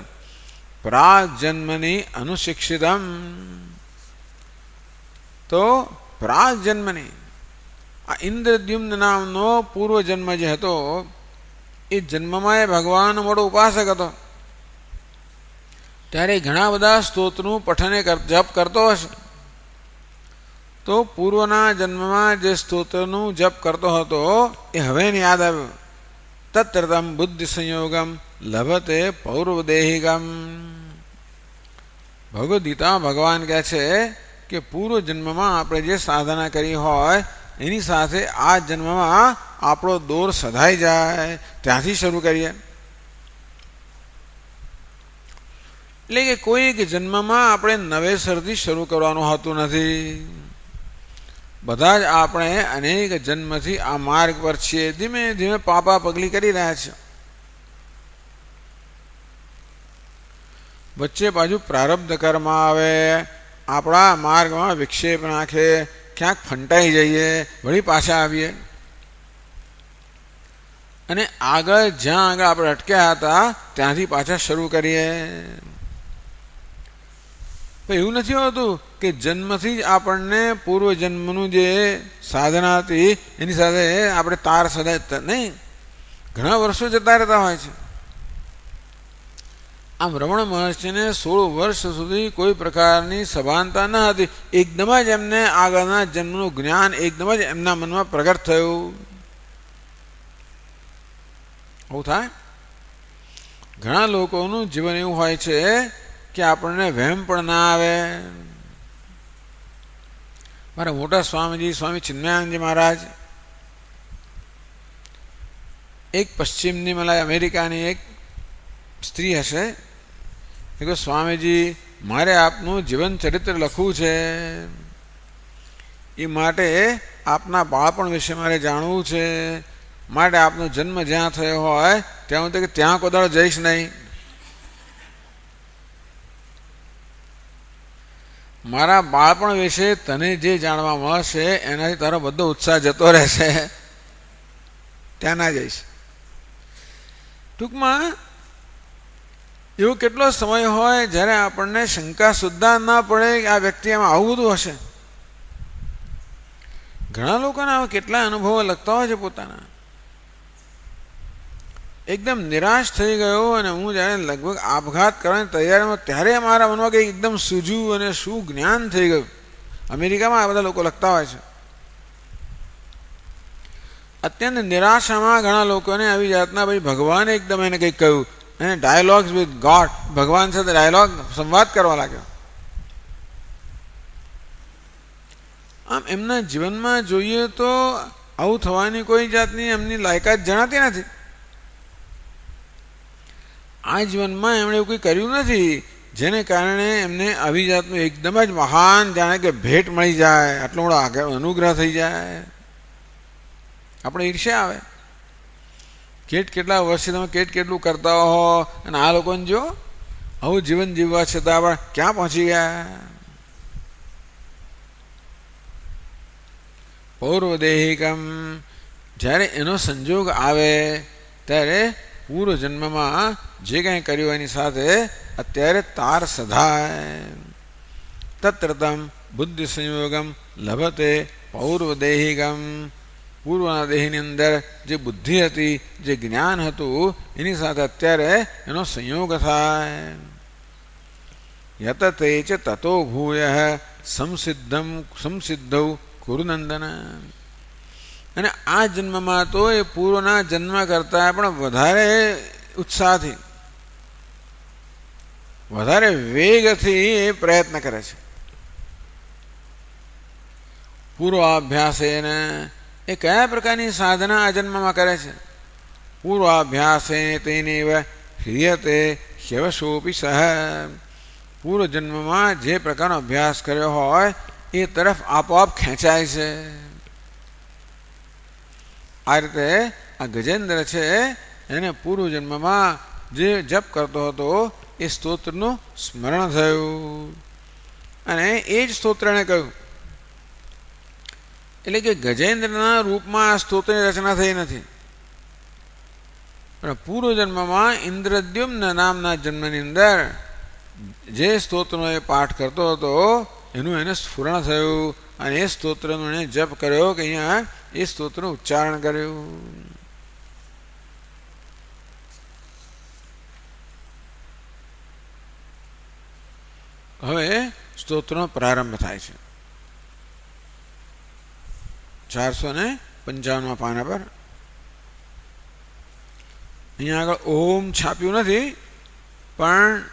પ્રાગ જન્મની અનુશિક્ષિતમ. તો પ્રાગ જન્મની આ ઇન્દ્રદ્યુમ્ન નામનો પૂર્વ જન્મ જે હતો એ જન્મમાં એ ભગવાન મોટો ઉપાસક હતો. ત્યારે ઘણા બધા સ્તોત્રનું પઠન જપ કરતો હશે. તો પૂર્વના જન્મમાં જે સ્તોત્રનું જપ કરતો હતો એ હવે એને યાદ આવ્યું. તત્રતમ બુદ્ધિ સંયોગમ લભતે પૌર્વદેહિકમ. ભગવદ્ ગીતામાં ભગવાન કહે છે કે પૂર્વ જન્મમાં આપણે જે સાધના કરી હોય એની સાથે આ જન્મમાં આપણો દોર સધાઈ જાય. ત્યાંથી શરૂ કરીએ. એટલે કે કોઈક જન્મમાં આપણે નવેસરથી શરૂ કરવાનું હોતું નથી. બધા જ આપણે અનેક જન્મથી આ માર્ગ પર છીએ, ધીમે ધીમે પાપા પગલી કરી રહ્યા છે. વચ્ચે પાછું પ્રારબ્ધ કર્મ આવે, આપણા માર્ગમાં વિક્ષેપ નાખે, ક્યાંક ફંટાઈ જઈએ, વળી પાછા આવીએ અને આગળ જ્યાં આગળ આપણે અટક્યા હતા ત્યાંથી પાછા શરૂ કરીએ. એવું નથી હોતું કે જન્મથી જ આપણને પૂર્વજન્મનું જે સાધના હતી એની સાથે આપણે તાર સદાય નહીં, ઘણા વર્ષો જતા રહેતા હોય છે. આમ રમણ મહર્ષિને 16 વર્ષ સુધી કોઈ પ્રકારની સભાનતા ન હતી. એકદમ જ એમને આગળના જન્મનું જ્ઞાન એકદમ જ એમના મનમાં પ્રગટ થયું. આવું થાય. ઘણા લોકોનું જીવન એવું હોય છે કે આપણને વહેમ પણ ના આવે. મારા મોટા સ્વામીજી સ્વામી ચિન્મયાનંદજી મહારાજ, એક પશ્ચિમની મતલબ અમેરિકાની એક સ્ત્રી હશે, એ કહે સ્વામીજી મારે આપનું જીવન ચરિત્ર લખવું છે, એ માટે આપના બાળપણ વિશે મારે જાણવું છે, માટે આપનો જન્મ જ્યાં થયો હોય ત્યાં હું કે ત્યાં કોદાળ જઈશ નહીં, મારા બાળપણ વિશે તને જે જાણવા મળશે એનાથી તારો બધો ઉત્સાહ જતો રહેશે, ત્યાં ના જઈશ. ટૂંકમાં એવો કેટલો સમય હોય જ્યારે આપણને શંકા સુદ્ધા ના પડે કે આ વ્યક્તિ આમાં આવું બધું હશે. ઘણા લોકોના આવા કેટલા અનુભવો લખતા હોય છે પોતાના. એકદમ નિરાશ થઈ ગયો અને હું જ્યારે લગભગ આપઘાત કરવાની તૈયારીમાં ત્યારે મારા મનમાં કંઈક એકદમ સૂઝ્યું અને શું જ્ઞાન થઈ ગયું. અમેરિકામાં આ બધા લોકો લખતા હોય છે. અત્યંત નિરાશામાં ઘણા લોકોને આવી જાતના ભાઈ ભગવાને એકદમ એને કંઈક કહ્યું અને ડાયલોગ્સ વિથ ગોડ, ભગવાન સાથે ડાયલોગ સંવાદ કરવા લાગ્યો. આમ એમના જીવનમાં જોઈએ તો આવું થવાની કોઈ જાતની એમની લાયકાત જણાતી નથી. આ જીવનમાં એમણે એવું કંઈ કર્યું નથી જેને કારણે એમને આવી જાતનું એકદમ જ મહાન જાણે કે ભેટ મળી જાય, આટલો મોટો આગળ અનુગ્રહ થઈ જાય. આપણે ઈર્ષ્યા આવે. કેટલા વર્ષથી તમે કેટલું કરતા હો અને આ લોકોને જો આવું જીવન જીવવા છતાં પણ ક્યાં પહોંચી ગયા. પૌર્વદેહિકમ, જ્યારે એનો સંજોગ આવે ત્યારે પૂર્વ જન્મમાં જે કંઈ કર્યું એની સાથે અત્યારે તાર સધાય. તત્રતમ બુદ્ધિ સંયોગમ લભતે પૌર્વદેહિકમ, પૂર્વના દેહની અંદર જે બુદ્ધિ હતી, જે જ્ઞાન હતું એની સાથે અત્યારે એનો સંયોગ થાય. યત તે ચ તતો ભૂય સંસિદ્ધૌ કુરુનંદન. અને આ જન્મમાં તો એ પૂર્વના જન્મ કરતાં પણ વધારે ઉત્સાહથી, વધારે વેગથી એ પ્રયત્ન કરે છે. પૂર્વાભ્યાસેન, એ કયા પ્રકારની સાધના આ જન્મમાં કરે છે? પૂર્વાભ્યાસે તેનેવ હિયતે હ્યવશોપી સહ, પૂર્વ જન્મમાં જે પ્રકારનો અભ્યાસ કર્યો હોય એ તરફ આપોઆપ ખેંચાય છે. આ રીતે આ ગજેન્દ્ર છે એને પૂર્વ જન્મમાં જે જપ કરતો હતો એ સ્તોત્રનું સ્મરણ થયું અને એ જ સ્તોત્ર એને કહ્યું. એટલે કે ગજેન્દ્રના રૂપમાં આ સ્તોત્રની રચના થઈ નથી, પણ પૂર્વ જન્મમાં ઇન્દ્રદ્યુમ્ન નામના જન્મની અંદર જે સ્તોત્રનો એ પાઠ કરતો હતો એનું એને સ્ફુરણ થયું અને એ સ્તોત્રનો એને જપ કર્યો કે અહીંયા એ સ્તોત્રનું ઉચ્ચારણ કર્યું. હવે સ્તોત્રનો પ્રારંભ થાય છે 455 પાના પર. અહીંયા આગળ ઓમ છાપ્યું નથી, પણ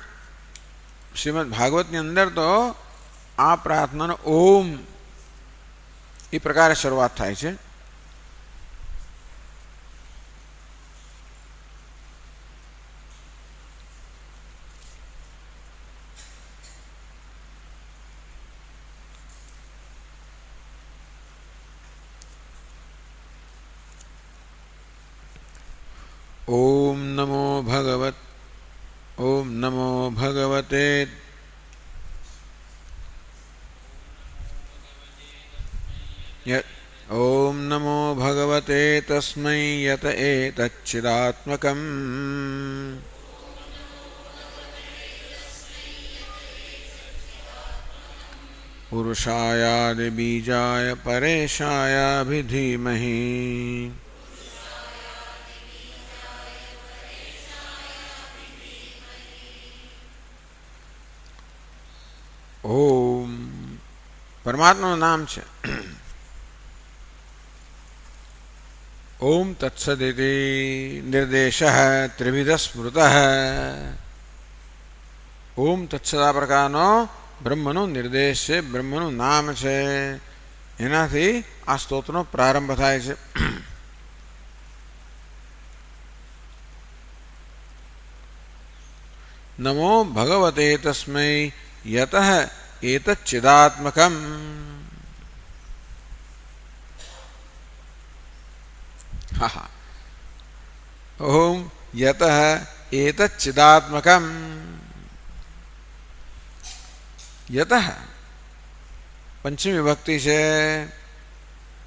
શ્રીમદ ભાગવતની અંદર તો આ પ્રાર્થનાનો ઓમ એ પ્રકારે શરૂઆત થાય છે. ओम नमो भगवते ओम नमो भगवते तस्मै यत एतच्चिदात्मकम् पुरुषायादि बीजाय परेशायाभिधीमहि ओम परमात्माનું નામ છે ओम तत्सदिति निर्देशः त्रिविध स्मृतः ओम तत्सद આ પ્રકારનો બ્રહ્મનો નિર્દેશ છે, બ્રહ્મનું નામ છે. એનાથી આ સ્તોત્રનો પ્રારંભ થાય છે. નમો ભગવતે તસ્મૈ યતઃ એતચ્ચિદાત્મકम् ओम यतः एतच्चिदात्मकम् यतः पंचमी विभक्ति से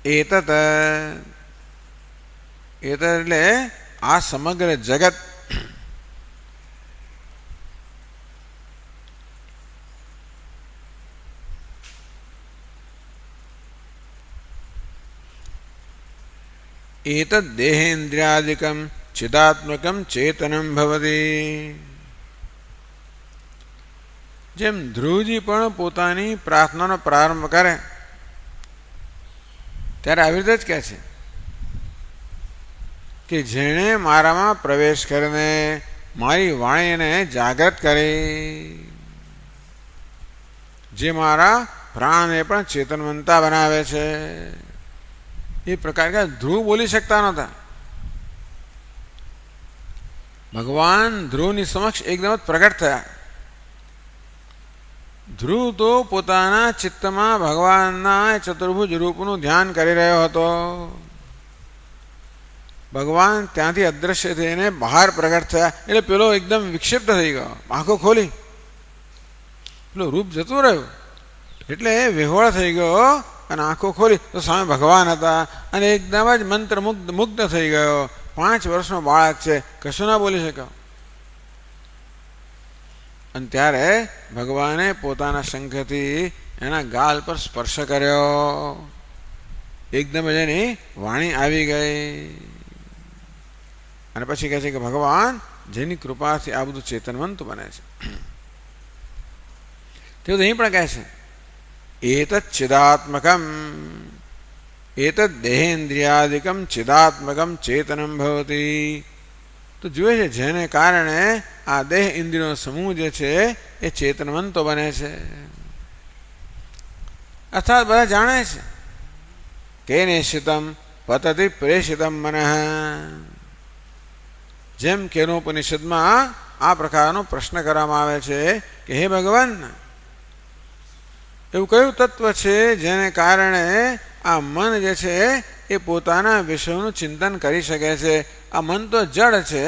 एतत् એટલે આ સમગ્ર જગત एतद् देहेन्द्रियादिकं चिदात्मकं चेतनं भवति. જેમ ધ્રુવજી પણ પોતાની પ્રાર્થનાનો પ્રારંભ કરે ત્યારે આવી રીતે જ કહે છે કે જેણે મારામાં પ્રવેશ કરીને મારી વાણીને જાગૃત કરી, જે મારા પ્રાણને પણ ચેતનવંતા બનાવે છે. એ પ્રકાર का ध्रुव बोली सकता नता. भगवान ध्रुव ની સમક્ષ એકદમ જ પ્રગટ થયા. ધ્રુવ તો પોતાના ચિત્તમાં ભગવાનના ચતુર્ભુજ રૂપનું ધ્યાન કરી રહ્યો હતો. ભગવાન ત્યાંથી અદ્રશ્ય થઈને બહાર પ્રગટ થયા એટલે પેલો એકદમ વિક્ષિપ્ત થઈ ગયો. આંખો ખોલી પેલું રૂપ જતું રહ્યું એટલે વિહવળ થઈ ગયો અને આંખો ખોલી તો સામે ભગવાન હતા અને એકદમ જ મંત્ર મુગ્ધ થઈ ગયો. 5 વર્ષનો બાળક છે, કશું ના બોલી શક્યો. અને ત્યારે ભગવાને પોતાના શંખથી એના ગાલ પર સ્પર્શ કર્યો. એકદમ જ એની વાણી આવી ગઈ. અને પછી કહે છે કે ભગવાન જેની કૃપાથી આ બધું ચેતનવંત બને છે. તે અહીં પણ કહે છે एतत् चिदात्मकम् एतत् देहेन्द्रियादिकं चिदात्मकं चेतनं भवति. तो जुए છે જેને કારણે આ દેહ ઇન્દ્રિયનો સમૂહ જે છે એ ચેતનવંતો બને છે. અર્થાત બધા જાણે છે કેનેશિતમ પતતિ પ્રેષિતમ મનઃ. જેમ કેનોપનિષદમાં આ પ્રકારનો પ્રશ્ન કરવામાં આવે છે કે હે ભગવાન, એવું કયું તત્વ છે જેને કારણે આ મન જે છે એ પોતાના વિષયનું ચિંતન કરી શકે છે? આ મન તો જડ છે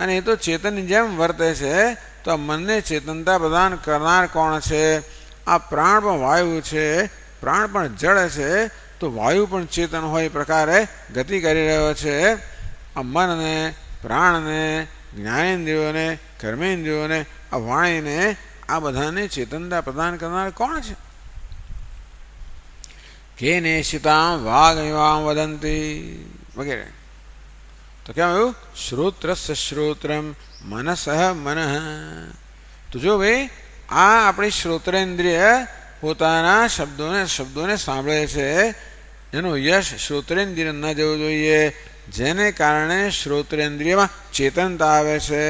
અને એ તો ચેતનની જેમ વર્તે છે. તો આ મનને ચેતનતા પ્રદાન કરનાર કોણ છે? આ પ્રાણ પણ વાયુ છે, પ્રાણ પણ જડ છે, તો વાયુ પણ ચેતન હોય પ્રકારે ગતિ કરી રહ્યો છે. આ મનને, પ્રાણને, જ્ઞાનેન્દ્રિયોને, કર્મેન્દ્રિયોને, આ વાણીને, આ બધાને ચેતનતા પ્રદાન કરનાર કોણ છે? કેનેશિતાં વાગમિવાં વદંતી વગેરે. તો કેમ એવું? શ્રોત્રસ્ય શ્રોત્રમ મનસઃ મનઃ. તો જો ભાઈ આ આપણી શ્રોત્રેન્દ્રિય પોતાના શબ્દોને સાંભળે છે, એનો યશ શ્રોત્રેન્દ્રિય ન જવું જોઈએ. જેને કારણે શ્રોત્રેન્દ્રિયમાં ચેતનતા આવે છે,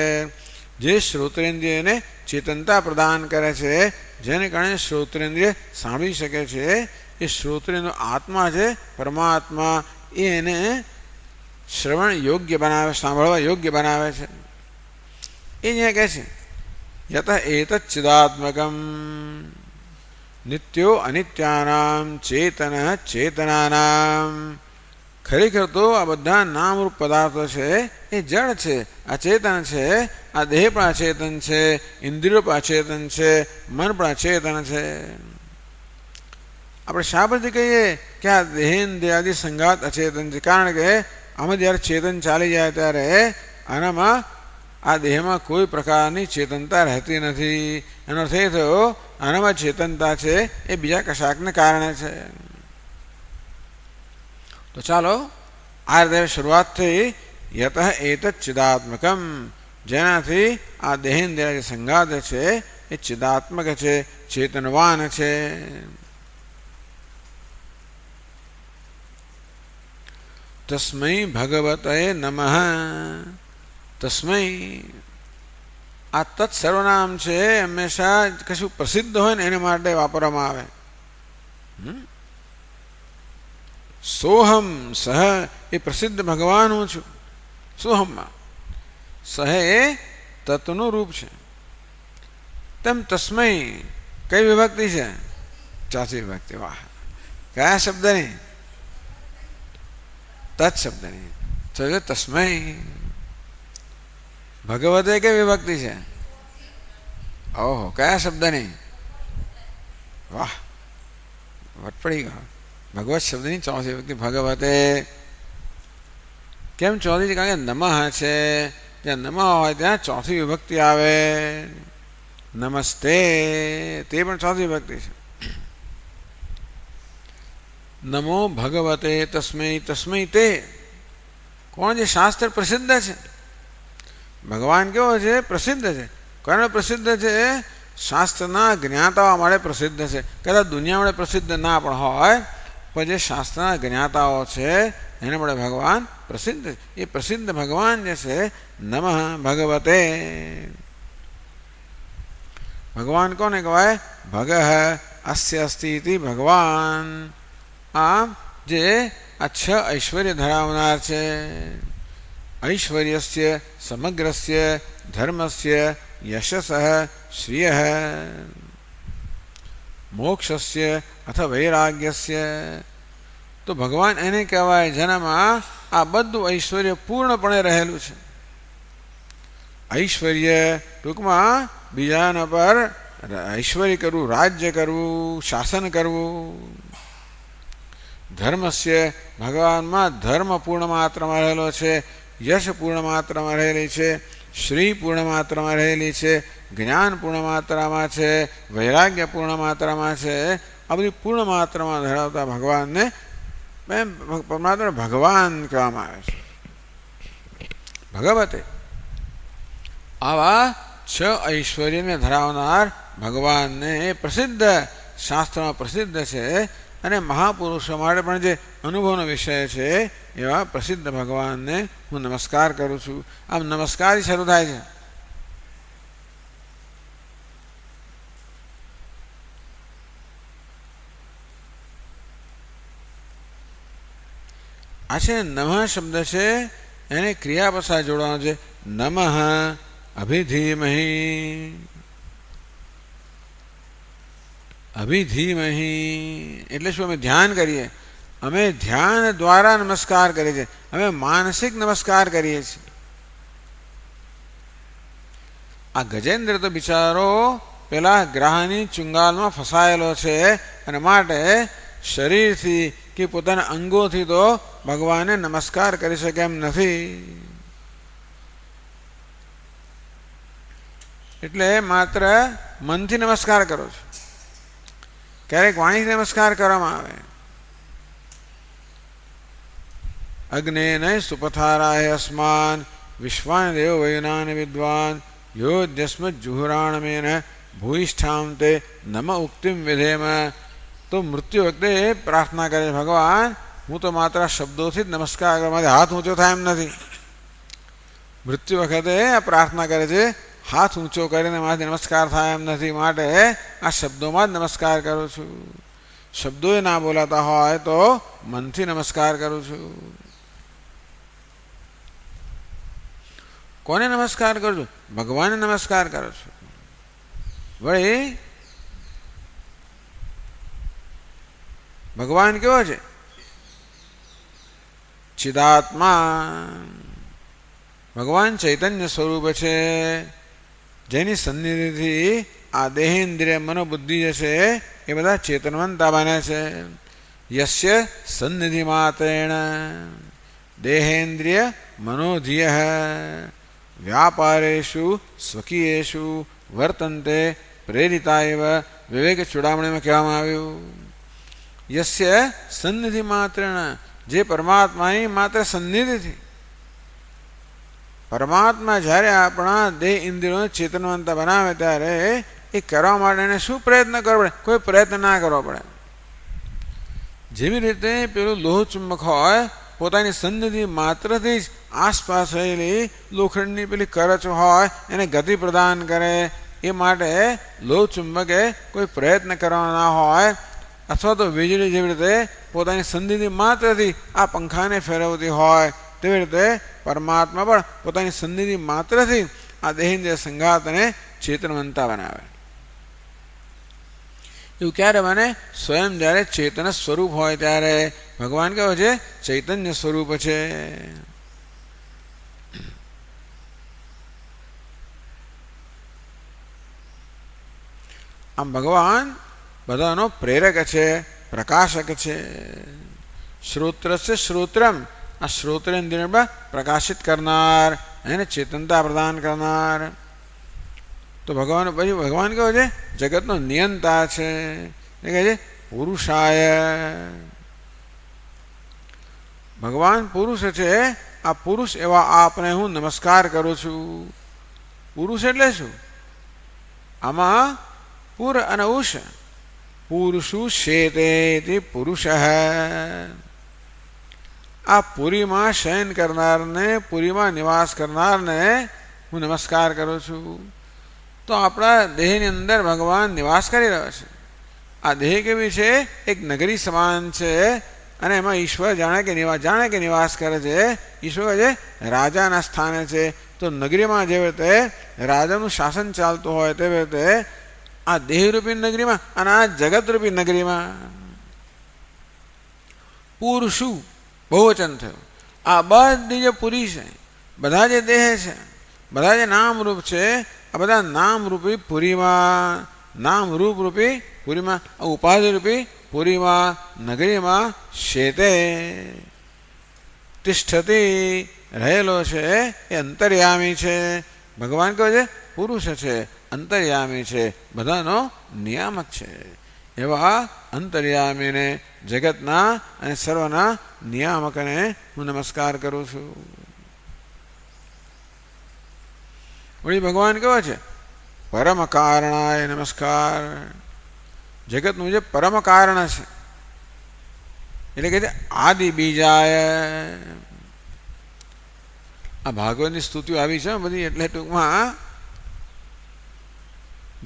જે શ્રોત્રેન્દ્રિયને ચેતનતા પ્રદાન કરે છે, જેને કારણે શ્રોત્રેન્દ્રિય સાંભળી શકે છે, એ શ્રોત્રેન્દ્રનો આત્મા છે પરમાત્મા, એ એને શ્રવણ યોગ્ય બનાવે, સાંભળવા યોગ્ય બનાવે છે. એ અહીંયા કહે છે યત એતચ્ચિદાત્મકમ નિત્યો અનિત્યાનામ ચેતન ચેતનાનામ ખરેખર તો આ બધા નામરૂપ પદાર્થો છે એ જળ છે, અચેતન છે. આ દેહ પણ અચેતન છે, ઇન્દ્રિયો પણ અચેતન છે, મન પણ અચેતન છે. આપણે શા પરથી કહીએ કે આ દેહેન્દ્રિયાદિ સંગાત અચેતન છે? કારણ કે આમાં જ્યારે ચેતન ચાલી જાય ત્યારે આનામાં આ દેહમાં કોઈ પ્રકારની ચેતનતા રહેતી નથી. એનો અર્થ એ થયો આનામાં ચેતનતા છે એ બીજા કશાકને કારણે છે. તો ચાલો આ રીતે શરૂઆત થઈ. યતઃ એતत् ચિદાત્મકમ, જેનાથી આ દેહેન્દ્રિય સંગાત છે એ ચિદાત્મક છે, ચેતનવાન છે. તસ્મૈ ભગવતે નમઃ. તસ્મૈ આ તત્ સર્વનામ છે હંમેશા કશું પ્રસિદ્ધ હોય ને એને માટે વાપરવામાં આવે. સોહમ સહ એ પ્રસિદ્ધ ભગવાન હું છું. સોહમમાં સહ એ તત્વનું રૂપ છે. તેમ તસ્મૈ કઈ વિભક્તિ છે? ચોથી વિભક્તિ. વાહ! કયા શબ્દની? તત્ શબ્દની. તો તસ્મૈ ભગવતે કઈ વિભક્તિ છે? ઓહો, કયા શબ્દની? વાહ, વટ પડી ગયો. ભગવત શબ્દની ચોથી વિભક્તિ ભગવતે. કેમ ચોથી? કારણ કે નમઃ છે, જ્યાં નમઃ હોય ત્યાં ચોથી વિભક્તિ આવે. નમસ્તે તે પણ ચોથી વિભક્તિ છે. નમો ભગવતે તસ્મૈ. તસ્મૈ તે કોણ? જે શાસ્ત્ર પ્રસિદ્ધ છે. ભગવાન કેવો છે? પ્રસિદ્ધ છે. કોને પ્રસિદ્ધ છે? શાસ્ત્રના જ્ઞાતાઓ માટે પ્રસિદ્ધ છે. કદાચ દુનિયા માટે પ્રસિદ્ધ ના પણ હોય, પણ જે શાસ્ત્રના જ્ઞાતાઓ છે એના માટે ભગવાન પ્રસિદ્ધ છે. એ પ્રસિદ્ધ ભગવાન જે છે નમઃ ભગવતે. ભગવાન કોને કહેવાય? ભગઃ અસ્ય અસ્તિ ઇતિ ભગવાન. આમ જે આ છ ઐશ્વર્ય ધરાવનાર છે. ઐશ્વર્યસ્ય સમગ્રસ્ય ધર્મસ્ય યશસઃ શ્રિયઃ મોક્ષસ્ય અથ વૈરાગ્યસ્ય. તો ભગવાન એને કહેવાય જેનામાં આ બધું ઐશ્વર્ય પૂર્ણપણે રહેલું છે. ઐશ્વર્ય ટૂંકમાં બીજાના પર ઐશ્વર્ય કરવું, રાજ્ય કરવું, શાસન કરવું. ધર્મસ્ય ભગવાનમાં ધર્મ પૂર્ણ માત્રામાં રહેલો છે, યશ પૂર્ણ માત્રામાં રહેલી છે, શ્રી પૂર્ણ માત્રામાં રહેલી છે, જ્ઞાન પૂર્ણ માત્રામાં છે, વૈરાગ્ય પૂર્ણ માત્રામાં છે. આ બધી પૂર્ણ માત્રામાં ધરાવતા ભગવાનને પરમાત્મા ભગવાન કહેવામાં આવે છે. ભગવતે આવા છ ઐશ્વર્યને ધરાવનાર ભગવાનને એ પ્રસિદ્ધ શાસ્ત્રમાં પ્રસિદ્ધ છે. અને મહાપુરુષો માટે પણ જે અનુભવનો વિષય છે એવા પ્રસિદ્ધ ભગવાનને હું નમસ્કાર કરું છું. આમ નમસ્કાર શરૂ થાય છે. આ છે નમઃ શબ્દ છે એને ક્રિયાપદ સાથે જોડવાનો છે. નમઃ અભિધીમહિ. અભિધીમહિ એટલે શું? અમે ધ્યાન કરીએ. અમે ધ્યાન દ્વારા નમસ્કાર કરીએ છીએ. અમે માનસિક નમસ્કાર કરીએ છીએ. આ ગજેન્દ્ર તો બિચારો પેલા ગ્રહની ચુંગાલમાં ફસાયેલો છે અને માટે શરીરથી કે પોતાના અંગોથી તો ભગવાનને નમસ્કાર કરી શકે એમ નથી. એટલે માત્ર મનથી નમસ્કાર કરો છો. ક્યારેક વાણીથી નમસ્કાર કરવામાં આવે. અગ્નેન સુપથારાય અસ્માન વિશ્વાન દેવ વયુનાન વિદ્વાન યોદ્યસ્મત જુહુરાણમેન ભૂઈષ્ઠામ તે નમ ઉક્તિમ વિધેમ. તો મૃત્યુ વખતે પ્રાર્થના કરે, ભગવાન હું તો માત્ર શબ્દોથી જ નમસ્કાર કરવા માટે હાથ ઊંચો થાય એમ નથી. મૃત્યુ વખતે આ પ્રાર્થના કરે છે, હાથ ઊંચો કરીને મારાથી નમસ્કાર થાય એમ નથી, માટે આ શબ્દોમાં જ નમસ્કાર કરું છું. શબ્દોએ ના બોલાતા હોય તો મનથી નમસ્કાર કરું છું. કોને નમસ્કાર કરું છું? ભગવાનને નમસ્કાર કરું છું. વળી ભગવાન કેવો છે? ચિદાત્મા ભગવાન ચૈતન્ય સ્વરૂપ છે, જેની સન્નિધિથી આ દેહેન્દ્રિય મનોબુદ્ધિ જે છે એ બધા ચેતનવંતા બને છે. યસ્ય સન્નિધિ માત્રેણ દેહેન્દ્રિય મનોધિય વ્યાપારેષુ સ્વકીયેષુ વર્તન્તે પ્રેરિતા એવ વિવેક ચૂડામણીમાં કહેવામાં આવ્યું. યસ્ય સન્નિધિ માત્રેણ જે પરમાત્માની માત્ર સન્નિધિથી પરમાત્મા જ્યારે આપણા દેહ ઇન્દ્રિયોને ચેતનવંત બનાવે ત્યારે એ કરવા માટે એને શું પ્રયત્ન કરવો પડે? કોઈ પ્રયત્ન ના કરવો પડે. જેવી રીતે પેલું લોહ ચુંબક હોય પોતાની સન્નિધિ માત્રથી જ આસપાસ રહેલી લોખંડની પેલી કરચ હોય એને ગતિ પ્રદાન કરે. એ માટે લોહ ચુંબકે કોઈ પ્રયત્ન કરવાના હોય, અથવા તો વીજળી જેવી રીતે પોતાની સન્નિધિ માત્રથી આ પંખાને ફેરવતી હોય, તેવી રીતે પરમાત્મા પણ પોતાની સન્નિધિ માત્રથી આ દેહેન્દ્રિય સંઘાતને ચેતનવંતા બનાવે. એવું ક્યારે બને? સ્વયં જ્યારે ચેતન સ્વરૂપ હોય ત્યારે. ભગવાન કહે છે ચૈતન્ય સ્વરૂપ છે. આમ ભગવાન બધાનો પ્રેરક છે, પ્રકાશક છે. શ્રોત્રસ્ય શ્રોત્રમ આ શ્રોત્રેન્દ્રિયમાં પ્રકાશિત કરનાર, એને ચેતનતા પ્રદાન કરનાર. તો ભગવાન પછી ભગવાન કહે છે જગતનો નિયંતા છે. એ કહે છે પુરુષાય. ભગવાન પુરુષ છે. આ પુરુષ એવા આપને હું નમસ્કાર કરું છું. પુરુષ એટલે શું? આમાં પુર અને ઉષ. પુરુષુ શેતે પુરુષ. આ પુરીમાં શયન કરનારને, પુરીમાં નિવાસ કરનારને હું નમસ્કાર કરું છું. તો આપણા દેહની અંદર ભગવાન નિવાસ કરી રહ્યો છે. આ દેહ કેવી છે? એક નગરી સમાન છે, અને એમાં ઈશ્વર જાણે કે નિવાસ કરે છે. ઈશ્વર છે રાજાના સ્થાને છે. તો નગરીમાં જેવી રીતે રાજાનું શાસન ચાલતું હોય તેવી રીતે આ દેહરૂપી નગરીમાં અને આ જગતરૂપી નગરીમાં પુરુષુ બહુવચન થયું. આ બધી જે પુરી છે, બધા જે દેહ છે, બધા જે નામરૂપ છે, આ બધા નામરૂપી પુરીમાં, નામરૂપ રૂપી પુરીમાં, ઉપાધિરૂપી પુરીમાં, નગરીમાં શેતે તિષ્ઠતી રહેલો છે. એ અંતર્યામી છે. ભગવાન કહે છે પુરુષ છે, અંતર્યામી છે, બધાનો નિયામક છે. એવા અંતર્યામીને, જગતના અને સર્વના નિયામકને હું નમસ્કાર કરું છું. વળી ભગવાન કહે છે પરમ કારણાય નમસ્કાર. જગતનું જે પરમ કારણ છે એટલે કે આદિ બીજાય. આ ભાગવતની સ્તુતિઓ આવી છે બધી, એટલે ટૂંકમાં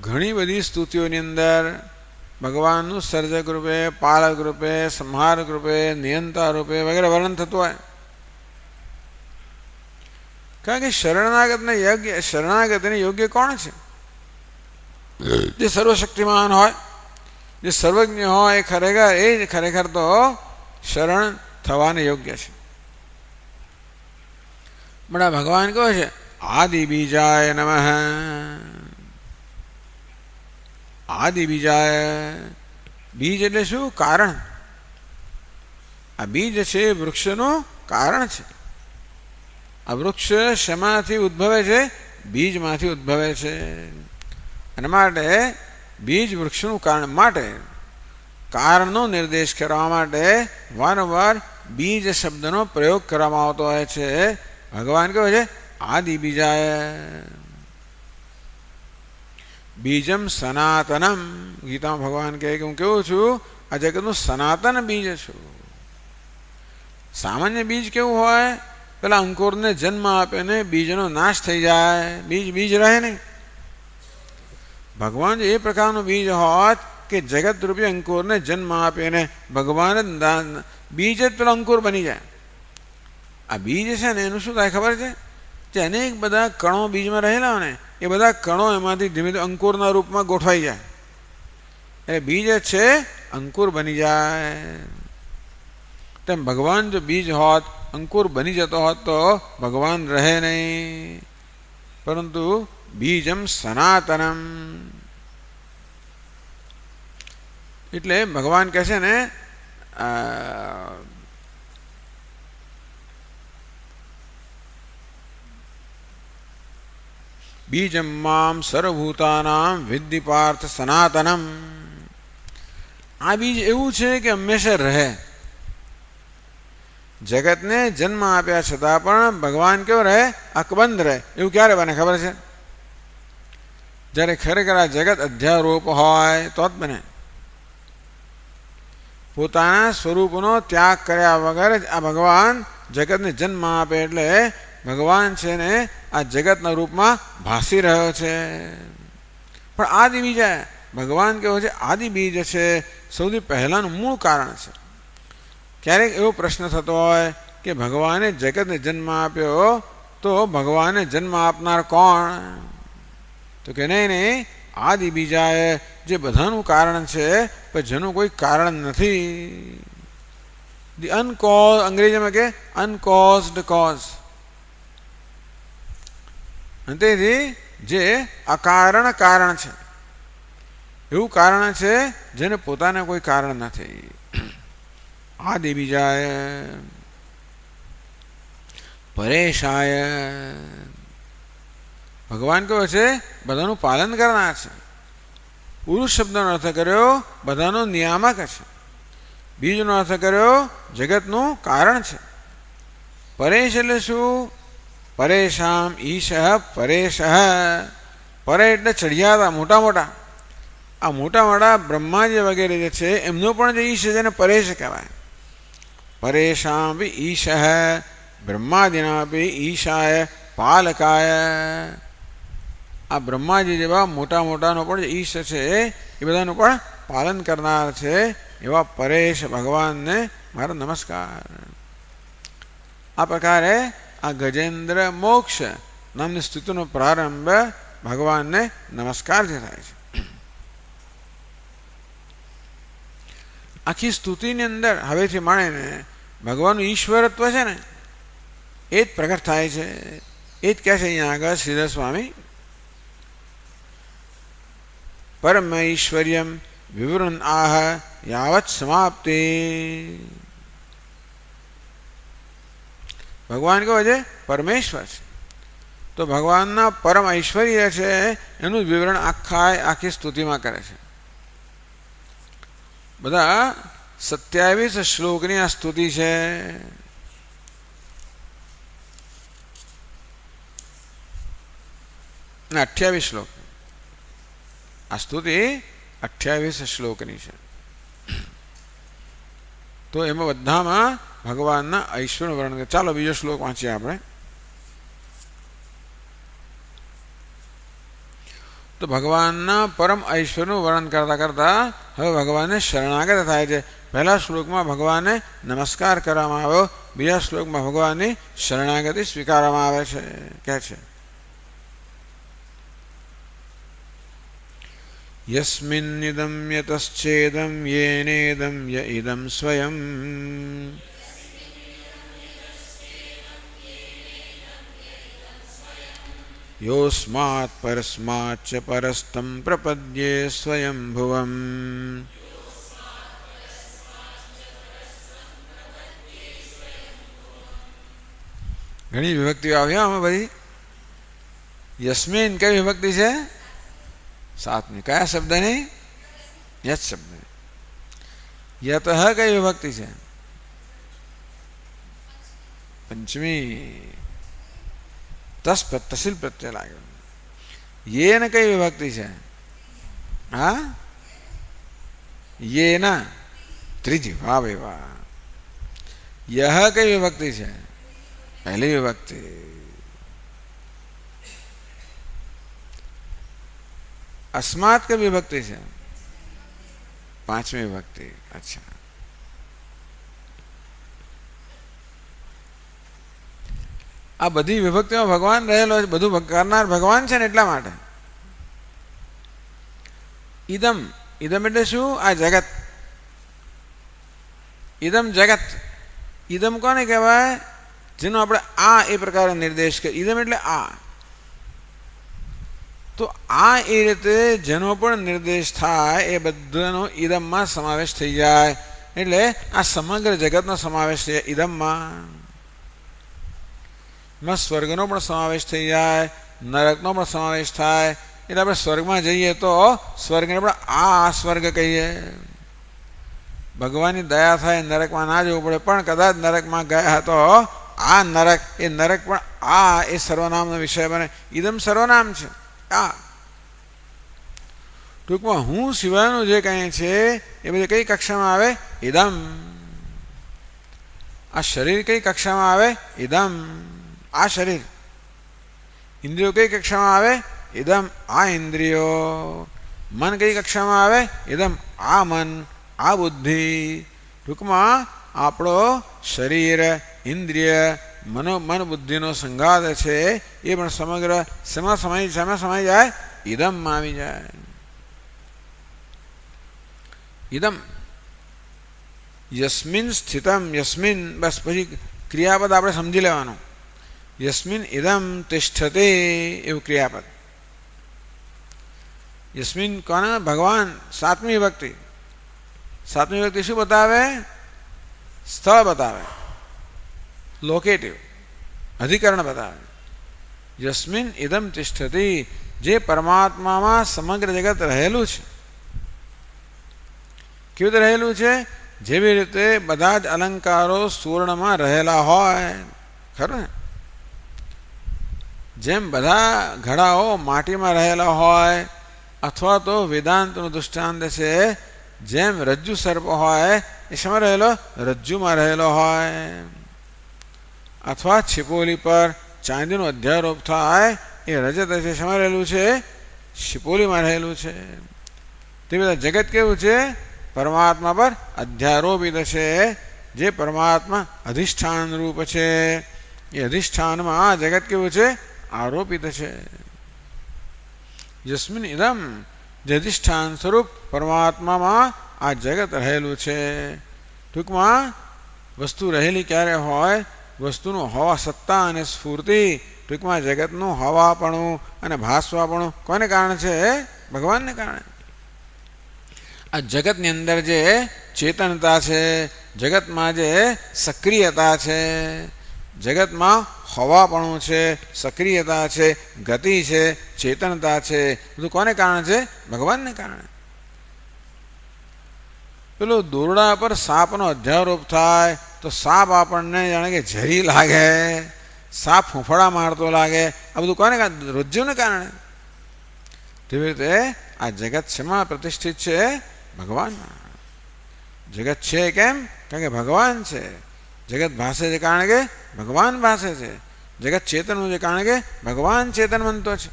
ઘણી બધી સ્તુતિઓની અંદર ભગવાનનું સર્જક રૂપે, પાલક રૂપે, સંહારક રૂપે, નિયંતા રૂપે વગેરે વર્ણન થતું હોય. કારણ કે શરણાગતને યોગ્ય કોણ છે? જે સર્વશક્તિમાન હોય, જે સર્વજ્ઞ હોય, એ ખરેખર તો શરણ થવાને યોગ્ય છે. પણ ભગવાન કહે છે આદિ બીજાય નમઃ. આદિ બીજાય. બીજ એટલે શું? કારણ. આ બીજ છે વૃક્ષનું કારણ છે. આ વૃક્ષ શેમાંથી ઉદ્ભવે છે? બીજમાંથી ઉદ્ભવે છે. અને માટે બીજ વૃક્ષનું કારણ માટે કારણનો નિર્દેશ કરવા માટે વારંવાર બીજ શબ્દનો પ્રયોગ કરવામાં આવતો હોય છે. ભગવાન કહે છે આદિ બીજાય. બીજમ સનાતનમ. ગીતામાં ભગવાન કહે કે હું કેવું છું? આ જગતનું સનાતન બીજ છું. સામાન્ય બીજ કેવું હોય? પેલા અંકુરને જન્મ આપે ને બીજનો નાશ થઈ જાય, બીજ રહે નહીં. ભગવાન એ પ્રકારનું બીજ હોત કે જગતરૂપી અંકુરને જન્મ આપીને ભગવાન બીજ જ પેલો અંકુર બની જાય. આ બીજ છે ને એનું શું થાય ખબર છે? જે અનેક બધા કણો બીજમાં રહેલા ને એ બધા કણો એમાંથી ધીમે ધીમે અંકુરના રૂપમાં ગોઠવાઈ જાય. એટલે બીજ જ છે અંકુર બની જાય. તેમ ભગવાન જો બીજ હોત અંકુર બની જતો હોત તો ભગવાન રહે નહીં, પરંતુ બીજમ સનાતનમ. એટલે ભગવાન કહે છે ને બીજમ મામ સર્વભૂતાનામ વિદ્ધિ પાર્થ સનાતનમ. આ બીજ એવું છે કે હંમેશા રહે. જગતને જન્મ આપ્યા છતાં પણ ભગવાન કેવો રહે? અકબંધ રહે. એવું ક્યારે બને ખબર છે? જ્યારે ખરેખર આ જગત અધ્યારોપ હોય તો જ બને. પોતાના સ્વરૂપનો ત્યાગ કર્યા વગર જ આ ભગવાન જગતને જન્મ આપે. એટલે ભગવાન છે ને આ જગતના રૂપમાં ભાસી રહ્યો છે. પણ આદિ બીજ ભગવાન કેવો છે? આદિ બીજ છે, સૌથી પહેલાંનું મૂળ કારણ છે. ક્યારેક એવો પ્રશ્ન થતો હોય કે ભગવાને જગતને જન્મ આપ્યો તો ભગવાને જન્મ આપનાર કોણ? તો કે નહીં, આદિ બીજાએ જે બધાનું કારણ છે પણ જેનું કોઈ કારણ નથી. ધી અનકોઝ, અંગ્રેજીમાં કે અનકોઝડ કોઝ. તેથી જે અકારણ કારણ છે, એવું કારણ છે જેને પોતાને કોઈ કારણ નથી. આદિ બીજાય પરેશાય. ભગવાન કહે છે બધાનું પાલન કરનાર છે. પુરુષ શબ્દનો અર્થ કર્યો બધાનો નિયામક છે. બીજનો અર્થ કર્યો જગતનું કારણ છે. પરેશ એટલે શું? પરેશામ ઈશ પરેશ. પરે એટલે ચડિયાતા, મોટા મોટા. આ મોટા મોટા બ્રહ્માજી વગેરે જે છે એમનો પણ જે ઈશ છે તેને પરેશ કહેવાય. પરેશામ બી ઈશ બ્રહ્માદિના બી ઈશાય પાલકાય. આ બ્રહ્માજી જેવા મોટા મોટાનો પણ જે ઈશ છે એ બધાનું પણ પાલન કરનાર છે એવા પરેશ ભગવાનને મારો નમસ્કાર. આ પ્રકારે આ ગજેન્દ્ર મોક્ષ નામની સ્તુતિનો પ્રારંભ ભગવાનને નમસ્કારથી થાય છે. આખી સ્તુતિની અંદર હવેથી માણીને ભગવાનનું ઈશ્વરત્વ છે ને એ જ પ્રગટ થાય છે. એ જ કહે છે અહીંયા આગળ શ્રીધર સ્વામી, પરમ ઐશ્વર્યમ વિવૃણ આહ યાવત સમાપ્તિ. ભગવાન કહે છે પરમેશ્વર છે, તો ભગવાનના પરમ ઐશ્વર્ય છે એનું વિવરણ આખી સ્તુતિમાં કરે છે. બધા 27 શ્લોકની આ સ્તુતિ છે. ના 28 શ્લોક. આ સ્તુતિ 28 શ્લોકની છે. તો એમાં બધામાં ભગવાનના ઐશ્વર્ય વર્ણન. ચાલો બીજો શ્લોક વાંચીએ આપણે. તો ભગવાનના પરમ ઐશ્વર્યનું વર્ણન કરતા કરતા હવે ભગવાનને શરણાગત થાય છે. પહેલા શ્લોકમાં ભગવાનને નમસ્કાર કરવામાં આવ્યો, બીજા શ્લોકમાં ભગવાનની શરણાગતિ સ્વીકારવામાં આવે છે. કહે છે યસ્મિન્નિદં યતશ્ચેદં યેનેદં ય ઇદં સ્વયં યોસ્માत् પરસ્માચ્ચ પરસ્તં પ્રપદ્યે સ્વયંભુવમ. ઘણી વિભક્તિઓ આવી આમાં બધી. યસ્મિન કઈ વિભક્તિ છે? સાતમી. કયા શબ્દની? યત શબ્દની. યતઃ કઈ વિભક્તિ છે? પંચમી. તસ તસીલ પ્રત્યય લાગ્યો. યેન કઈ વિભક્તિ છે? હા, યેન ત્રીજી. વાહ ભાઈ વાહ. યહ કઈ વિભક્તિ છે? પહેલી વિભક્તિ. अस्मात् कई विभक्ति છે? પાંચમી વિભક્તિ. અચ્છા, આ બધી વિભક્તિમાં ભગવાન રહેલો છે. બધું કરનાર ભગવાન છે ને એટલા માટે. ઇદમ, ઇદમ એટલે શું? આ જગત. ઇદમ જગત. ઇદમ કોને કહેવાય? જેનો આપણે આ એ પ્રકારે નિર્દેશ કરીએ. ઇદમ એટલે આ. તો આ એ રીતે જેનો પણ નિર્દેશ થાય એ બધાનો ઇદમમાં સમાવેશ થઈ જાય. એટલે આ સમગ્ર જગતનો સમાવેશ થઈ જાય ઇદમમાં. એમાં સ્વર્ગનો પણ સમાવેશ થઈ જાય, નરકનો પણ સમાવેશ થાય. એટલે આપણે સ્વર્ગમાં જઈએ તો સ્વર્ગને આપણે આ સ્વર્ગ કહીએ. ભગવાનની દયા થાય નરકમાં ના જવું પડે, પણ કદાચ નરકમાં ગયા તો આ નરક એ નરક પણ આ એ સર્વનામનો વિષય બને. ઇદમ સર્વનામ છે. આ ટૂંકમાં હું સિવાયનું જે કંઈ છે એ બધી કઈ કક્ષામાં આવે? ઇદમ. આ શરીર કઈ કક્ષામાં આવે? ઇદમ. આ શરીર. ઇન્દ્રિયો કઈ કક્ષામાં આવે? ઇદમ. આ ઇન્દ્રિયો. મન કઈ કક્ષામાં આવે? ઇદમ. આ મન. આ બુદ્ધિ. ટૂંકમાં આપણો શરીર, ઇન્દ્રિય, મન બુદ્ધિનો સંઘાત છે એ પણ સમગ્ર શેમાં સમાઈ જાય? ઇદમમાં આવી જાય. ઇદમ યસ્મિન સ્થિતમ. યસ્મિન બસ પછી ક્રિયાપદ આપણે સમજી લેવાનું. યસ્મિન ઇદમ તિષ્ઠતે એવું ક્રિયાપદ. યસ્મિન કોને? ભગવાન. સાતમી વિભક્તિ. સાતમી વિભક્તિ શું બતાવે? સ્થળ બતાવે. લોકેટિવ અધિકરણ બતાવે. યસ્મિન ઇદમ તિષ્ઠતિ, જે પરમાત્મામાં સમગ્ર જગત રહેલું છે. કેવી રીતે રહેલું છે? જેવી રીતે બધા જ અલંકારો સુવર્ણમાં રહેલા હોય. ખરું ને? જેમ બધા ઘડાઓ માટીમાં રહેલા હોય, અથવા તો વેદાંતનું દૃષ્ટાંત છે જેમ રજ્જુ સર્પ હોય એ શેમાં રહેલો? રજ્જુમાં રહેલો હોય. અથવા છિપોલી પર ચાંદીનો અધ્યારોપ થાય એ રજત છે, શેમાં રહેલું છે? શિપોલીમાં રહેલું છે. તે બધા જગત કેવું છે? પરમાત્મા પર અધ્યારોપિત છે. જે પરમાત્મા અધિષ્ઠાન રૂપ છે એ અધિષ્ઠાનમાં આ જગત કેવું છે? આરોપિત છે. યસ્મિન ઇદમ, જે અધિષ્ઠાન સ્વરૂપ પરમાત્મામાં આ જગત રહેલું છે. ટૂંકમાં વસ્તુ રહેલી ક્યારે હોય? વસ્તુનું હવા સત્તા અને સ્ફૂર્તિ, ટૂંકમાં જગતનું હવાપણું અને ભાસવાપણું કોને કારણે છે? ભગવાનને કારણે. આ જગતની અંદર જે ચેતનતા છે, જગતમાં જે સક્રિયતા છે, જગતમાં હવાપણું છે, સક્રિયતા છે, ગતિ છે, ચેતનતા છે, બધું કોને કારણે છે? ભગવાનને કારણે. પેલો દોરડા પર સાપનો અધ્યારોપ થાય તો સાપ આપણને જાણે કે ઝેરી લાગે, સાપ ફૂંફડા મારતો લાગે. આ બધું કોને કારણે? રજ્જુને કારણે. તેવી રીતે આ જગત શેમાં પ્રતિષ્ઠિત છે? ભગવાનમાં. જગત છે કેમ? કારણ કે ભગવાન છે. જગત ભાસે છે કારણ કે ભગવાન ભાસે છે. જગત ચેતનનું છે કારણ કે ભગવાન ચેતનવંતો છે.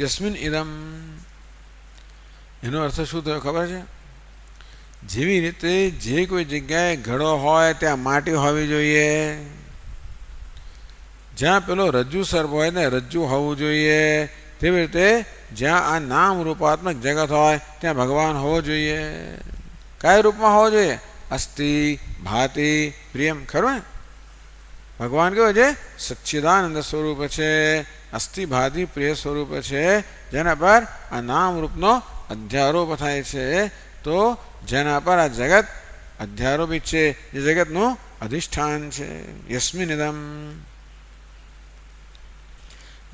યસ્મિન ઇદમ એનો અર્થ શું થયો ખબર છે? જેવી રીતે જે કોઈ જગ્યાએ ઘડો હોય ત્યાં માટી હોવી જોઈએ, જ્યાં પેલો રજ્જુ સર્પ હોય ને રજ્જુ હોવું જોઈએ, તેવી રીતે જ્યાં આ નામ રૂપાત્મક જગત હોય ત્યાં ભગવાન હોવો જોઈએ. કયા રૂપમાં હોવો જોઈએ? અસ્તિ, ભાતિ, પ્રિયમ. ખરું ને? ભગવાન કેવો છે? સચ્ચિદાનંદ સ્વરૂપ છે, અસ્થિ ભાતિ પ્રિય સ્વરૂપ છે, જેના પર આ નામ રૂપનો અધ્યારોપ થાય છે. તો જેના પર આ જગત અધ્યારોપિત છે, જે જગતનું અધિષ્ઠાન છે. યસ્મિન ઇદમ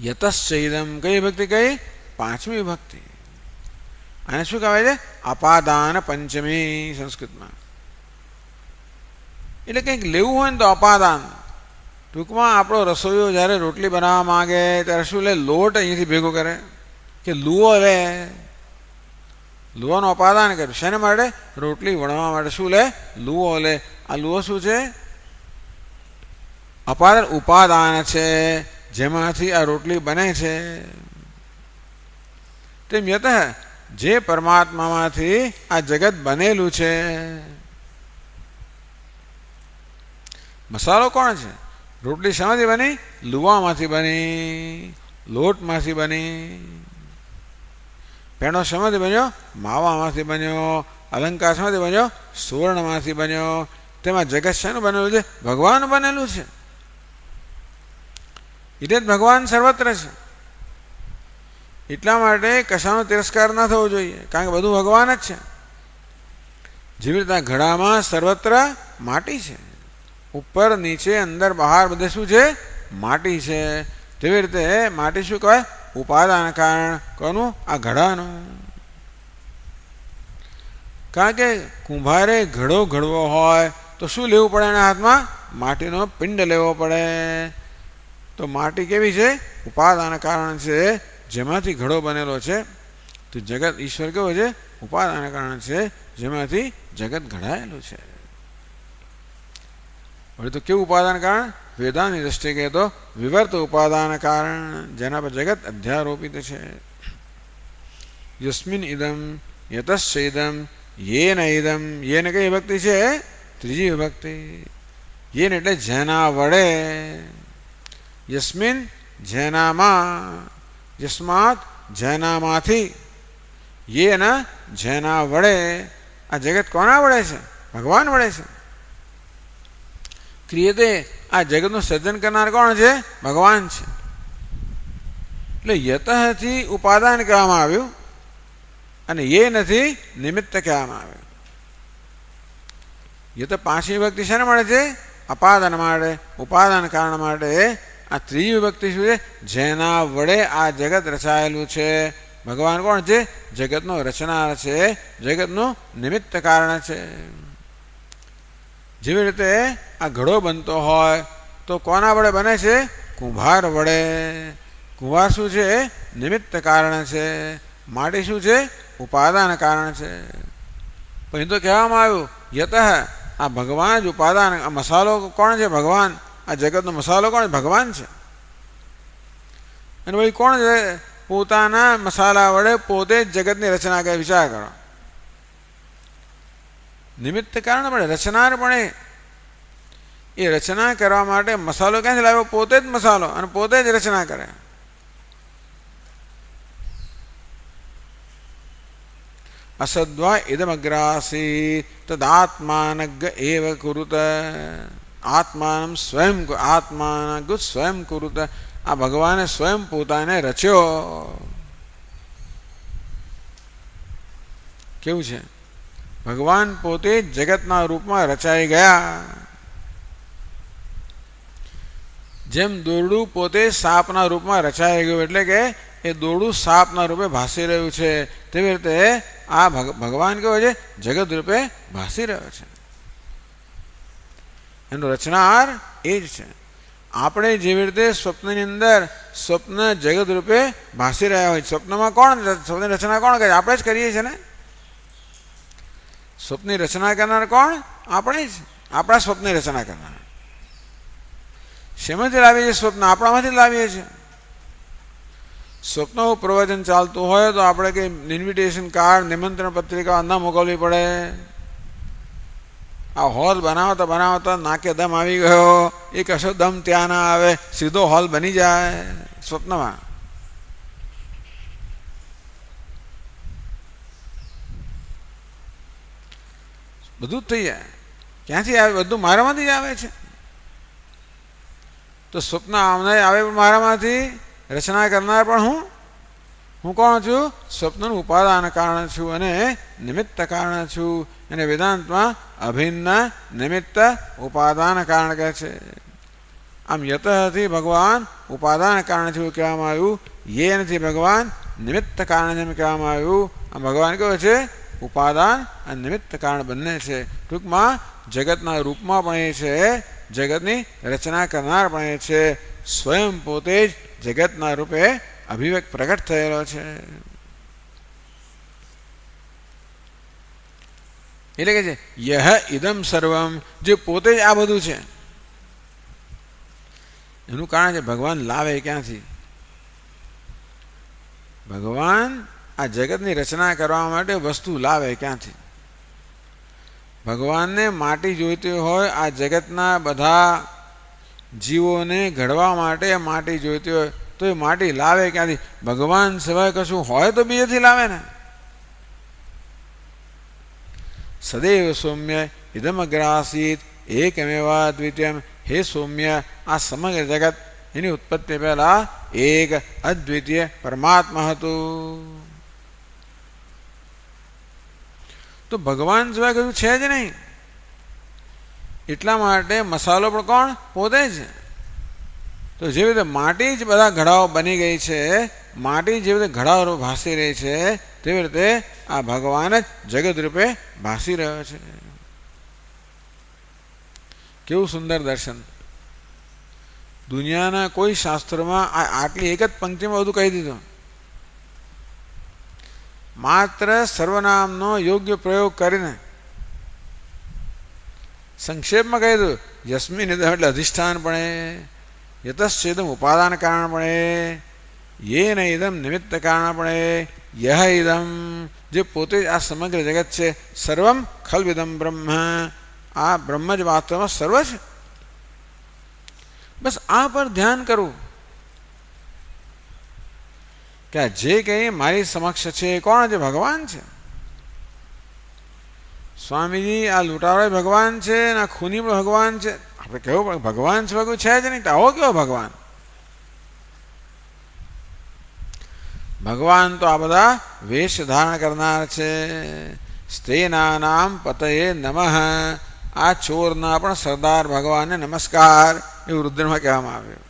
યતશ્ચ ઇદમ. કઈ ભક્તિ કઈ? પાંચમી ભક્તિ. આને શું કહેવાય છે? અપાદાન પંચમી સંસ્કૃતમાં. એટલે કંઈક લેવું હોય ને તો અપાદાન. ટૂંકમાં આપણો રસોઈયો જ્યારે રોટલી બનાવવા માંગે ત્યારે શું લે? લોટ અહીંયાથી ભેગો કરે કે લુઓ લે. લુવાનું અપાદાન કર્યું. શેને માટે? રોટલી વણવા માટે. શું લે? લુઓ લે. આ લુઓ શું છે? અપાદાન ઉપાદાન છે, જેમાંથી આ રોટલી બને છે. તેમ યત જે પરમાત્મામાંથી આ જગત બનેલું છે. મસાલો કોણ છે? રોટલી શામાંથી બની? લુવામાંથી બની, લોટમાંથી બની. પેણો શામાંથી બન્યો? માવામાંથી બન્યો. અલંકાર શામાંથી બન્યો? સુવર્ણમાંથી બન્યો. તેમાં જગત શાનું બનેલું છે? ભગવાન બનેલું છે. એટલે જ ભગવાન સર્વત્ર છે. એટલા માટે કશાનો તિરસ્કાર ન થવો જોઈએ, કારણ કે બધું ભગવાન જ છે. જેવી રીતે ઘડામાં સર્વત્ર માટી છે, ઉપર નીચે અંદર બહાર બધે શું છે? માટી છે. તેવી રીતે માટી શું કહેવાય? ઉપાદાન કારણ. કોનું? આ ઘડાનું. કારણ કે કુંભારે ઘડો ઘડવો હોય તો શું લેવું પડે એના હાથમાં? માટીનો પિંડ લેવો પડે. તો માટી કેવી છે? ઉપાદાન કારણ છે, જેમાંથી ઘડો બનેલો છે. તો જગત ઈશ્વર કેવો છે? ઉપાદાન કારણ છે, જેમાંથી જગત ઘડાયેલું છે. હવે તો કેવું ઉપાદાન કારણ? વેદાંતની દ્રષ્ટિએ કહે તો વિવર્ત ઉપાદાન કારણ, જેના પર જગત અધ્યારોપિત છે. યસ્મિન ઇદમ યતશ્ચ ઇદમ યેન ઇદમ. યેન કઈ વિભક્તિ છે? ત્રીજી વિભક્તિ. યેન એટલે જેના વડે. યસ્મિન જેનામાં. યસ્માત જેનામાંથી. યેન જેના વડે. આ જગત કોના વડે છે? ભગવાન વડે છે. ક્રિયતે આ જગતનું સર્જન કરનાર કોણ છે? ભગવાન છે. એટલે યતઃથી ઉપાદાન કહેવામાં આવ્યું અને યે નથી નિમિત્ત કહેવામાં આવ્યું. યત પાંચમી વિભક્તિ શેને મળે છે? અપાદાન માટે, ઉપાદાન કારણ માટે. આ ત્રીજી વિભક્તિ શું છે? જેના વડે આ જગત રચાયેલું છે. ભગવાન કોણ છે? જગતનો રચનાર છે, જગતનું નિમિત્ત કારણ છે. જેવી રીતે આ ઘડો બનતો હોય તો કોના વડે બને છે? કુંભાર વડે. કુંભાર શું છે? નિમિત્ત કારણ છે. માટી શું છે? ઉપાદાન કારણ છે. પછી તો કહેવામાં આવ્યું યતઃ આ ભગવાન જ ઉપાદાન. આ મસાલો કોણ છે? ભગવાન. આ જગતનો મસાલો કોણ? ભગવાન છે. અને ભાઈ કોણ છે? પોતાના મસાલા વડે પોતે જ જગતની રચના કરે. વિચાર કરો. નિમિત્ત કારણ પણ રચનાર પણ એ રચના કરવા માટે મસાલો ક્યાંથી લાવ્યો? પોતે જ મસાલો અને પોતે જ રચના કરે. અસદ્વા ઇદમગ્રાસી તદાત્માનગ એવ કુરુત. આત્માન સ્વયં આત્માન સ્વયં કુરુત. આ ભગવાને સ્વયં પોતાને રચ્યો. કેવું છે? ભગવાન પોતે જગતના રૂપમાં રચાઈ ગયા. જેમ દોરડું પોતે સાપના રૂપમાં રચાઈ ગયું, એટલે કે એ દોરડું સાપના રૂપે ભાસી રહ્યું છે, તેવી રીતે આ ભગવાન કેવો છે? જગત રૂપે ભાસી રહ્યો છે. એનો રચનાર એ જ છે. આપણે જેવી રીતે સ્વપ્નની અંદર સ્વપ્ન જગત રૂપે ભાસી રહ્યા હોય, સ્વપ્નમાં કોણ? સ્વપ્નની રચના કોણ કરે? આપણે જ કરીએ છીએ ને. સ્વપ્નની રચના કરનાર કોણ? આપણે જ. આપણા સ્વપ્નની રચના કરનાર. શેમાંથી લાવીએ છીએ સ્વપ્ન? આપણામાંથી લાવીએ છીએ. સ્વપ્ન પ્રવચન ચાલતું હોય તો આપણે કંઈ ઇન્વિટેશન કાર્ડ, નિમંત્રણ પત્રિકા ન મોકલવી પડે. આ હોલ બનાવતા બનાવતા નાકે દમ આવી ગયો, એ કશો દમ ત્યાં ના આવે, સીધો હોલ બની જાય સ્વપ્નમાં. બધું જ થઈ જાય. ક્યાંથી આવે? બધું મારામાંથી જ આવે છે. તો સ્વપ્ન આવે પણ મારામાંથી. રચના કરનાર પણ હું કોણ છું? સ્વપ્નનું ઉપાદાન કારણ છું અને નિમિત્ત કારણ છું. અને વેદાંતમાં અભિન્ન નિમિત્ત ઉપાદાન કારણ કહે છે. આમ યતઃથી ભગવાન ઉપાદાન કારણ છે કહેવામાં આવ્યું. યેનથી ભગવાન નિમિત્ત કારણ છે કહેવામાં આવ્યું. આમ ભગવાન કેવો છે? ઉપાદાન અને નિમિત્ત કારણ બંને છે. ટૂંકમાં જગતના રૂપમાં પણ એ છે, જગતની રચના કરનાર પણ એ છે. સ્વયં પોતે જ જગતના રૂપે અભિવ્યક્ત પ્રગટ થયેલો છે. એટલે કે છે યહ ઇદમ સર્વમ, જે પોતે જ આ બધું છે. એનું કારણ છે ભગવાન લાવે ક્યાંથી? ભગવાન આ જગતની રચના કરવા માટે વસ્તુ લાવે ક્યાંથી? ભગવાનને માટી જોઈતી હોય, આ જગતના બધા જીવોને ઘડવા માટે માટી જોઈતી હોય તો એ માટી લાવે ક્યાંથી? ભગવાન સિવાય કશું હોય તો બીજેથી લાવે ને. સદૈવ સૌમ્ય ઇદમગ્રાસીત એકમેવા દ્વિતીયમ. હે સૌમ્ય, આ સમગ્ર જગત એની ઉત્પત્તિ પહેલા એક અદ્વિતીય પરમાત્મા હતું. તો ભગવાન સિવાય કશું છે જ નહીં. એટલા માટે મસાલો પણ કોણ? પોતે જ. તો જેવી રીતે માટી જ બધા ઘડાઓ બની ગઈ છે, માટી જેવી રીતે ઘડાઓ ભાસી રહી છે, તેવી રીતે આ ભગવાન જ જગત રૂપે ભાસી રહ્યો છે. કેવું સુંદર દર્શન! દુનિયાના કોઈ શાસ્ત્રોમાં આટલી એક જ પંક્તિમાં બધું કહી દીધું. માત્ર સર્વનામનો યોગ્ય પ્રયોગ કરીને સંક્ષેપમાં કહી દીધું. યસ્મિન એટલે અધિષ્ઠાનપણે, યતશ્ચેદમ ઉપાદાન કારણપણે, યેન ઇદમ નિમિત્ત કારણપણે, યહ ઇદમ જે પોતે જ આ સમગ્ર જગત છે, સર્વમ ખલ્વિદમ બ્રહ્મ આ બ્રહ્મ જ વાસ્તવમાં સર્વ છે. બસ આ પર ધ્યાન કરવું કે આ જે કંઈ મારી સમક્ષ છે એ કોણ છે? ભગવાન છે. સ્વામીજી આ લૂંટારો ભગવાન છે ને આ ખૂની પણ ભગવાન છે. આપણે કેવું ભગવાન છે કોઈ છે જ નહીં. આવો કેવો ભગવાન? ભગવાન તો આ બધા વેશ ધારણ કરનાર છે. સ્તેના નામ પતયે નમઃ આ ચોરના પણ સરદાર ભગવાનને નમસ્કાર એવું રુદ્રમાં કહેવામાં આવ્યું.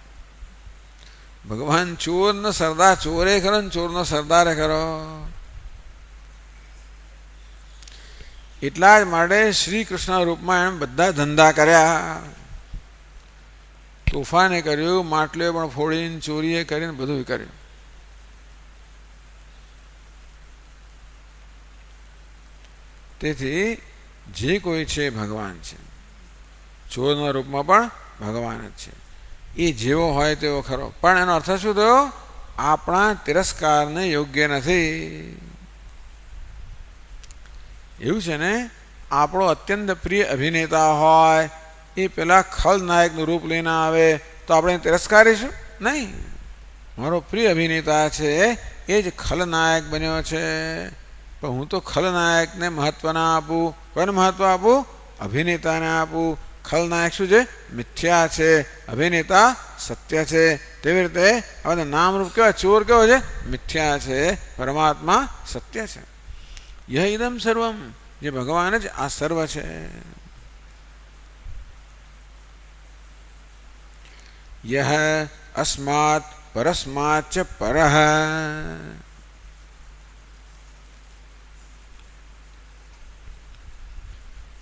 ભગવાન ચોરનો સરદાર ચોરે ખરો ને ચોરનો સરદારે ખરો. એટલા જ માટે શ્રી કૃષ્ણ રૂપમાં એમ બધા ધંધા કર્યા. તોફાને કર્યું, માટલીઓ પણ ફોડીને ચોરીએ કરીને બધું કર્યું. તેથી જે કોઈ છે ભગવાન છે. ચોરના રૂપમાં પણ ભગવાન જ છે. એ જેવો હોય તેવો ખરો, પણ એનો અર્થ શું થયો? આપણા તિરસ્કારને યોગ્ય નથી. એવું છે ને, આપણો અત્યંત પ્રિય અભિનેતા હોય એ પેલા ખલનાયકનું રૂપ લઈને આવે તો આપણે તિરસ્કારીશું નહીં. મારો પ્રિય અભિનેતા છે એ જ ખલનાયક બન્યો છે, પણ હું તો ખલનાયકને મહત્વ ના આપું. કોને મહત્વ આપું? અભિનેતાને આપું. ખલનાયક શું છે? મિથ્યા છે. અભિનેતા સત્ય છે. તેવી રીતે હવે નામરૂપ કેવા? ચોર કેવો છે? મિથ્યા છે. પરમાત્મા સત્ય છે. યહ ઇદમ સર્વમ જે ભગવાન જ આ સર્વ છે. યહ અસ્માત પરસ્માત ચ પરઃ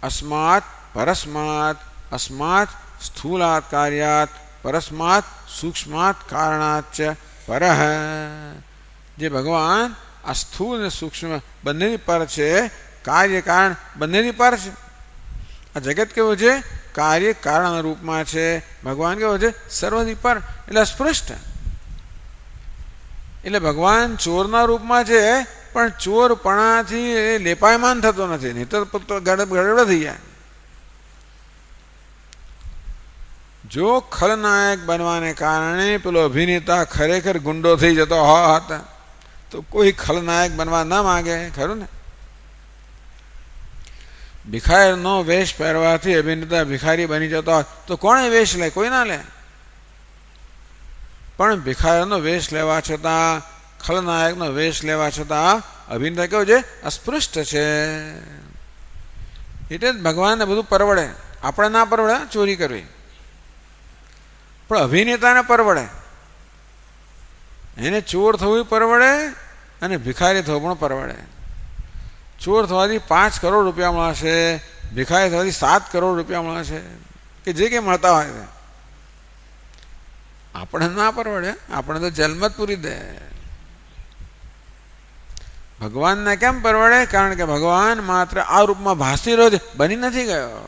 अस्मात् परस्मात् अस्मात् स्थूलात् कार्यात् परस्मात् सूक्ष्मात् कारणात् च परः જે ભગવાન આ સ્થૂળ અને સૂક્ષ્મ બંનેની પર છે, કાર્ય કારણ બંનેની પર છે. આ જગત કેવું છે? કાર્ય કારણ રૂપમાં છે. ભગવાન કેવો છે? સર્વની પર, એટલે સ્પૃષ્ટ. એટલે ભગવાન ચોરના રૂપમાં છે, પણ ચોરપણાથી લેપાયમાન થતો નથી. નહીં તો ગડબડ થઈ જાય. જો ખલનાયક બનવાને કારણે પેલો અભિનેતા ખરેખર ગુંડો થઈ જતો હોત તો કોઈ ખલનાયક બનવા ના માગે, ખરું ને? ભિખારીનો વેશ પહેરવાથી અભિનેતા ભિખારી બની જતો હોત તો કોણે વેશ લે? કોઈ ના લે. પણ ભિખારીનો વેશ લેવા છતાં, ખલનાયકનો વેશ લેવા છતાં અભિનેતા કેવો છે? અસ્પૃષ્ટ છે. એટલે જ ભગવાનને બધું પરવડે. આપણે ના પરવડે ચોરી કરવી, પણ અભિનેતાને પરવડે. એને ચોર થવું પરવડે અને ભિખારી થવું પણ પરવડે. ચોર થવાથી 5 કરોડ રૂપિયા મળશે, ભિખારી થવાથી 7 કરોડ રૂપિયા મળશે, કે જે કંઈ મળતા હોય છે. આપણે ના પરવડે. આપણે તો જેલમાં જ પૂરી દે. ભગવાનને કેમ પરવડે? કારણ કે ભગવાન માત્ર આ રૂપમાં ભાસી રહ્યો છે, બની નથી ગયો.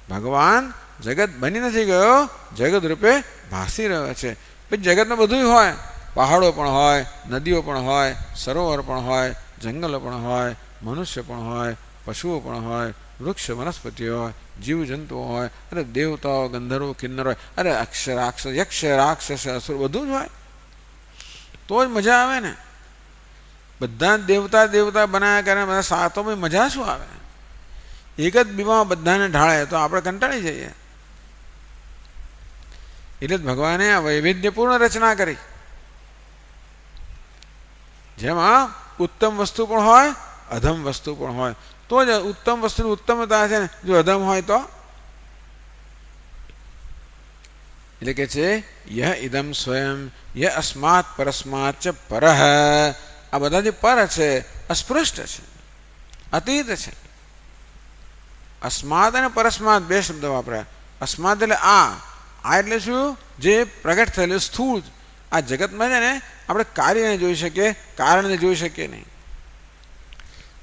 ભગવાન જગત બની નથી ગયો, જગત રૂપે ભાસી રહ્યો છે. પછી જગતમાં બધું હોય. પહાડો પણ હોય, નદીઓ પણ હોય, સરોવર પણ હોય, જંગલો પણ હોય, મનુષ્ય પણ હોય, પશુઓ પણ હોય, વૃક્ષ વનસ્પતિઓ હોય, જીવજંતુઓ હોય, અરે દેવતાઓ, ગંધર્વો, કિન્નર હોય, અરે અક્ષર રાક્ષસ, યક્ષ રાક્ષસ, અસુર બધું જ હોય. તો જ મજા આવે ને. બધા દેવતા દેવતા બનાવ્યા કરે, બધા સાતોમાં મજા શું આવે? એક જ બીવામાં બધાને ઢાળે તો આપણે કંટાળી જઈએ. એટલે જ ભગવાને આ વૈવિધ્યપૂર્ણ રચના કરી, જેમાં ઉત્તમ વસ્તુ પણ હોય, અધમ વસ્તુ પણ હોય. તો જ ઉત્તમ વસ્તુની ઉત્તમતા છે ને, જો અધમ હોય તો. એટલે કે છે યહ ઇદમ સ્વયં યહ અસ્માત પરસ્માત ચ પરઃ. આ બધા જે પર છે અસ્પૃષ્ટ છે, અતીત છે. અસ્માત અને પરસ્માત બે શબ્દ વાપર્યા. અસ્માત એટલે આ એટલે શું? જે પ્રગટ થયેલું સ્થૂળ આ જગતમાં છે ને, આપણે કાર્યને જોઈ શકીએ, કારણને જોઈ શકીએ નહીં.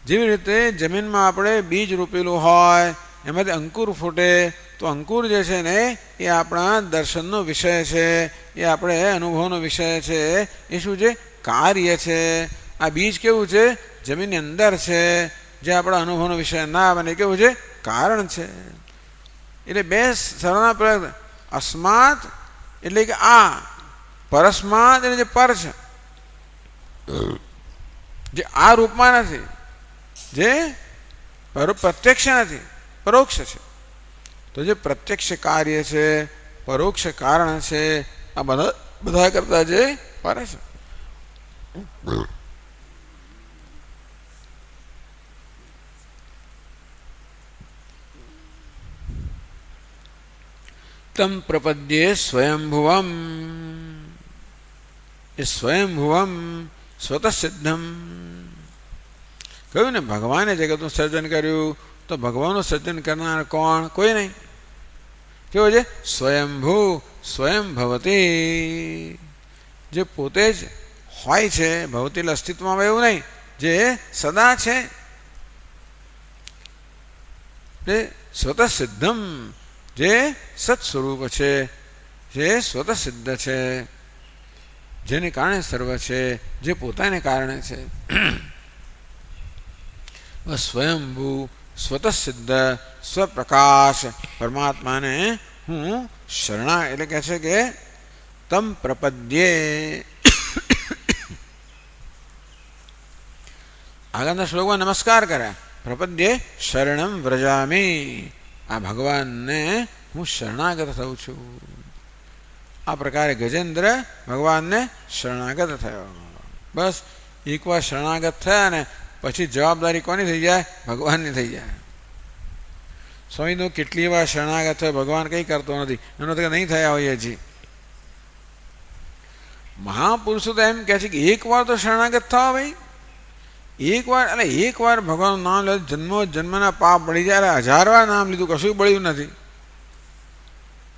જેવી રીતે જમીનમાં આપણે બીજ રોપેલું હોય, એમાંથી અંકુર ફૂટે, તો અંકુર જે છે ને એ આપણા દર્શનનો વિષય છે, એ આપણે અનુભવનો વિષય છે. એ શું છે? કાર્ય છે. આ બીજ કેવું છે? જમીનની અંદર છે, જે આપણા અનુભવનો વિષય ના બને. કેવું છે? કારણ છે. એટલે બે સરળના પ્રયોગ. અસ્માત એટલે કે આ, પરસ્માત એટલે જે પર છે, જે આ રૂપમાં નથી, જે પ્રત્યક્ષ નથી, પરોક્ષ છે. તો જે પ્રત્યક્ષ કાર્ય છે, પરોક્ષ કારણ છે, આ બધા કરતા જે પર છે. તમ પ્રપદ્યે સ્વયંભુવમ. એ સ્વયંભુવમ સ્વતઃસિદ્ધમ. કહ્યું ને, ભગવાને જગતનું સર્જન કર્યું, તો ભગવાનનું સર્જન કરનાર કોણ? કોઈ નહીં. કેવું છે? સ્વયંભૂ સ્વયં ભવતી. જે પોતે જ હોય છે, ભવતી એટલે અસ્તિત્વમાં એવું નહીં, જે સદા છે. જે સ્વતઃસિદ્ધમ, જે સત સ્વરૂપ છે, જે સ્વતઃ સિદ્ધ છે, જેને કારણે સર્વ છે, જે પોતાને કારણે છે. સ્વયંભૂ સ્વતઃ સિદ્ધ સ્વપ્રકાશ પરમાત્માને હું શરણા. એટલે કહે છે કે તમ પ્રપદ્યે. આગળના શ્લોકમાં નમસ્કાર કર્યા. પ્રપદ્યે શરણમ વ્રજામી. આ ભગવાનને હું શરણાગત થઉં છું. આ પ્રકારે ગજેન્દ્ર ભગવાનને શરણાગત થયો. બસ એકવાર શરણાગત થયા ને પછી જવાબદારી કોની થઈ જાય? ભગવાનની થઈ જાય. સ્વામીનો કેટલી વાર શરણાગત થયો, ભગવાન કંઈ કરતો નથી. એનો તો નહીં થયા હોય હજી. મહાપુરુષો તો એમ કહે છે કે એક વાર તો શરણાગત થવા ભાઈ. એક વાર, એટલે એક વાર ભગવાનનું નામ લે જન્મો જન્મના પાપ બળી જાય. 1000 વાર નામ લીધું, કશું બળ્યું નથી.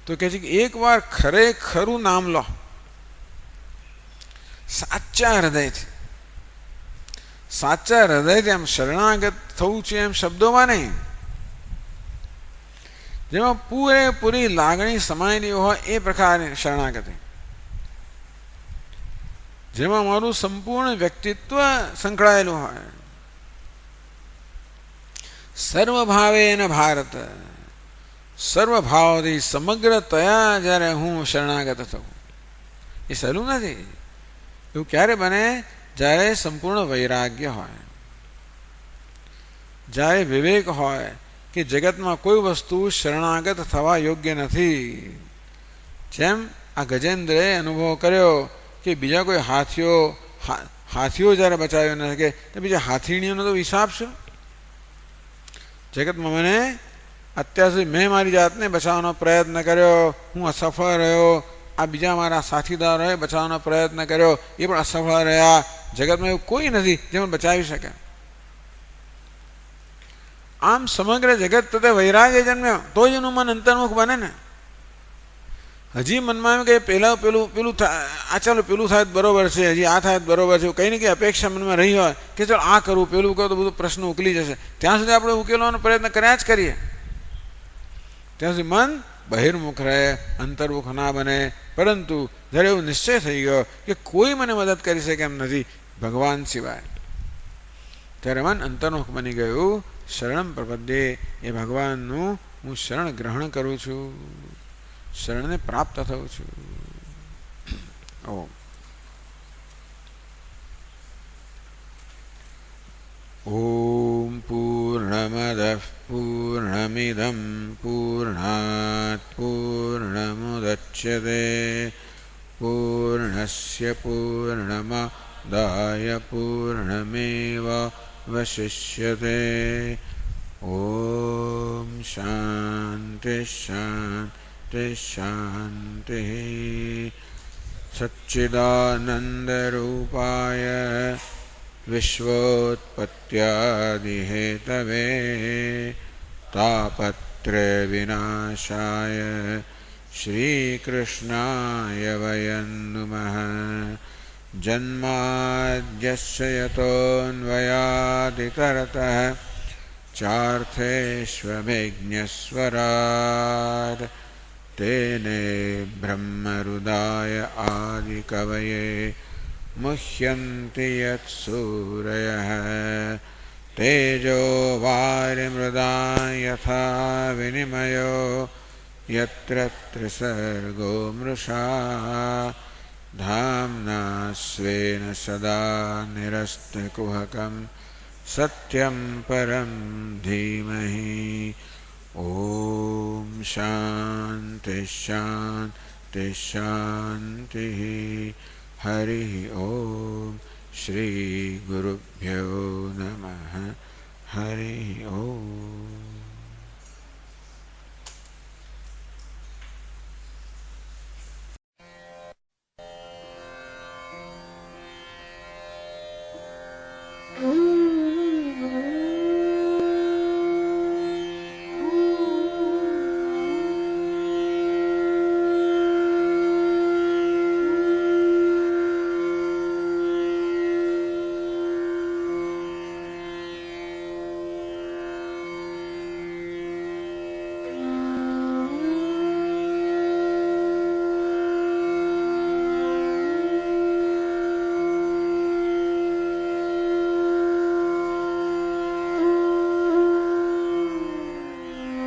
તો કહે છે કે એક વાર ખરેખરું નામ લો, સાચા હૃદયથી. સાચા હૃદયથી એમ શરણાગત થવું છે, એમ શબ્દોમાં નહીં, જેમાં પૂરેપૂરી લાગણી સમાયેલી હોય એ પ્રકારે શરણાગતિ. જેમાં મારું સંપૂર્ણ વ્યક્તિત્વ સંકળાયેલું હોય. સર્વભાવેન ભારત. સર્વભાવથી સમગ્રતયા જ્યારે હું શરણાગત થઉં, એ સહેલું નથી. એવું ક્યારે બને? જ્યારે સંપૂર્ણ વૈરાગ્ય હોય, જ્યારે વિવેક હોય કે જગતમાં કોઈ વસ્તુ શરણાગત થવા યોગ્ય નથી. જેમ આ ગજેન્દ્રએ અનુભવ કર્યો કે બીજા કોઈ હાથીઓ જ્યારે બચાવ્યો ન શકે, તો બીજા હાથીણીઓનો તો હિસાબ છે. જગતમાં મને અત્યાર સુધી મેં મારી જાતને બચાવવાનો પ્રયત્ન કર્યો, હું અસફળ રહ્યો. આ બીજા મારા સાથીદારોએ બચાવવાનો પ્રયત્ન કર્યો, એ પણ અસફળ રહ્યા. જગતમાં એવું કોઈ નથી જે મને બચાવી શકે. આમ સમગ્ર જગત પ્રત્યે વૈરાગ્ય જન્મ્યો તો જ એનું મન અંતર્મુખ બને ને. હજી મનમાં એમ કે પેલું આ ચાલો પેલું થાય બરોબર છે, હજી આ થાય બરોબર છે, કંઈ ને કંઈ અપેક્ષા મનમાં રહી હોય કે ચાલો આ કરવું પેલું કરો તો બધું પ્રશ્ન ઉકેલી જશે. ત્યાં સુધી આપણે ઉકેલવાનો પ્રયત્ન કર્યા જ કરીએ. ત્યાં સુધી મન બહિર્મુખ રહે, અંતર્મુખ ના બને. પરંતુ જ્યારે એવું નિશ્ચય થઈ ગયો કે કોઈ મને મદદ કરી શકે એમ નથી ભગવાન સિવાય, ત્યારે મન અંતર્મુખ બની ગયું. શરણમ પ્રપદ્યે. એ ભગવાનનું હું શરણ ગ્રહણ કરું છું, શરણને પ્રાપ્ત થઉં છું. ઓમ પૂર્ણમદઃ પૂર્ણમિદં પૂર્ણાત પૂર્ણમુદચ્યતે मुच्यते पूर्णस्य पूर्णमादाय पूर्णमेवावशिष्यते ॐ शान्ति शान्ति शान्तिः सच्चिदानन्दरूपाय विश्वोत्पत्त्यादिहेतवे तापत्रयविनाशाय श्रीकृष्णाय वयं नुमः जन्माद्यस्य यतोऽन्वयादितरतः चार्थेष्वभिज्ञस्वराट् तेने ब्रह्महृदाय आदिकवये मुह्यन्ति यत्सूरयः तेजो वारिमृदां यथा विनिमयो यत्र त्रिसर्गो मृषा धाम्ना स्वेन सदा निरस्तकुहकं सत्यं परं धीमहि ॐ शान्ति शान्ति शान्तिः हरिः ॐ श्रीगुरुभ्यो नमः हरिः ॐ।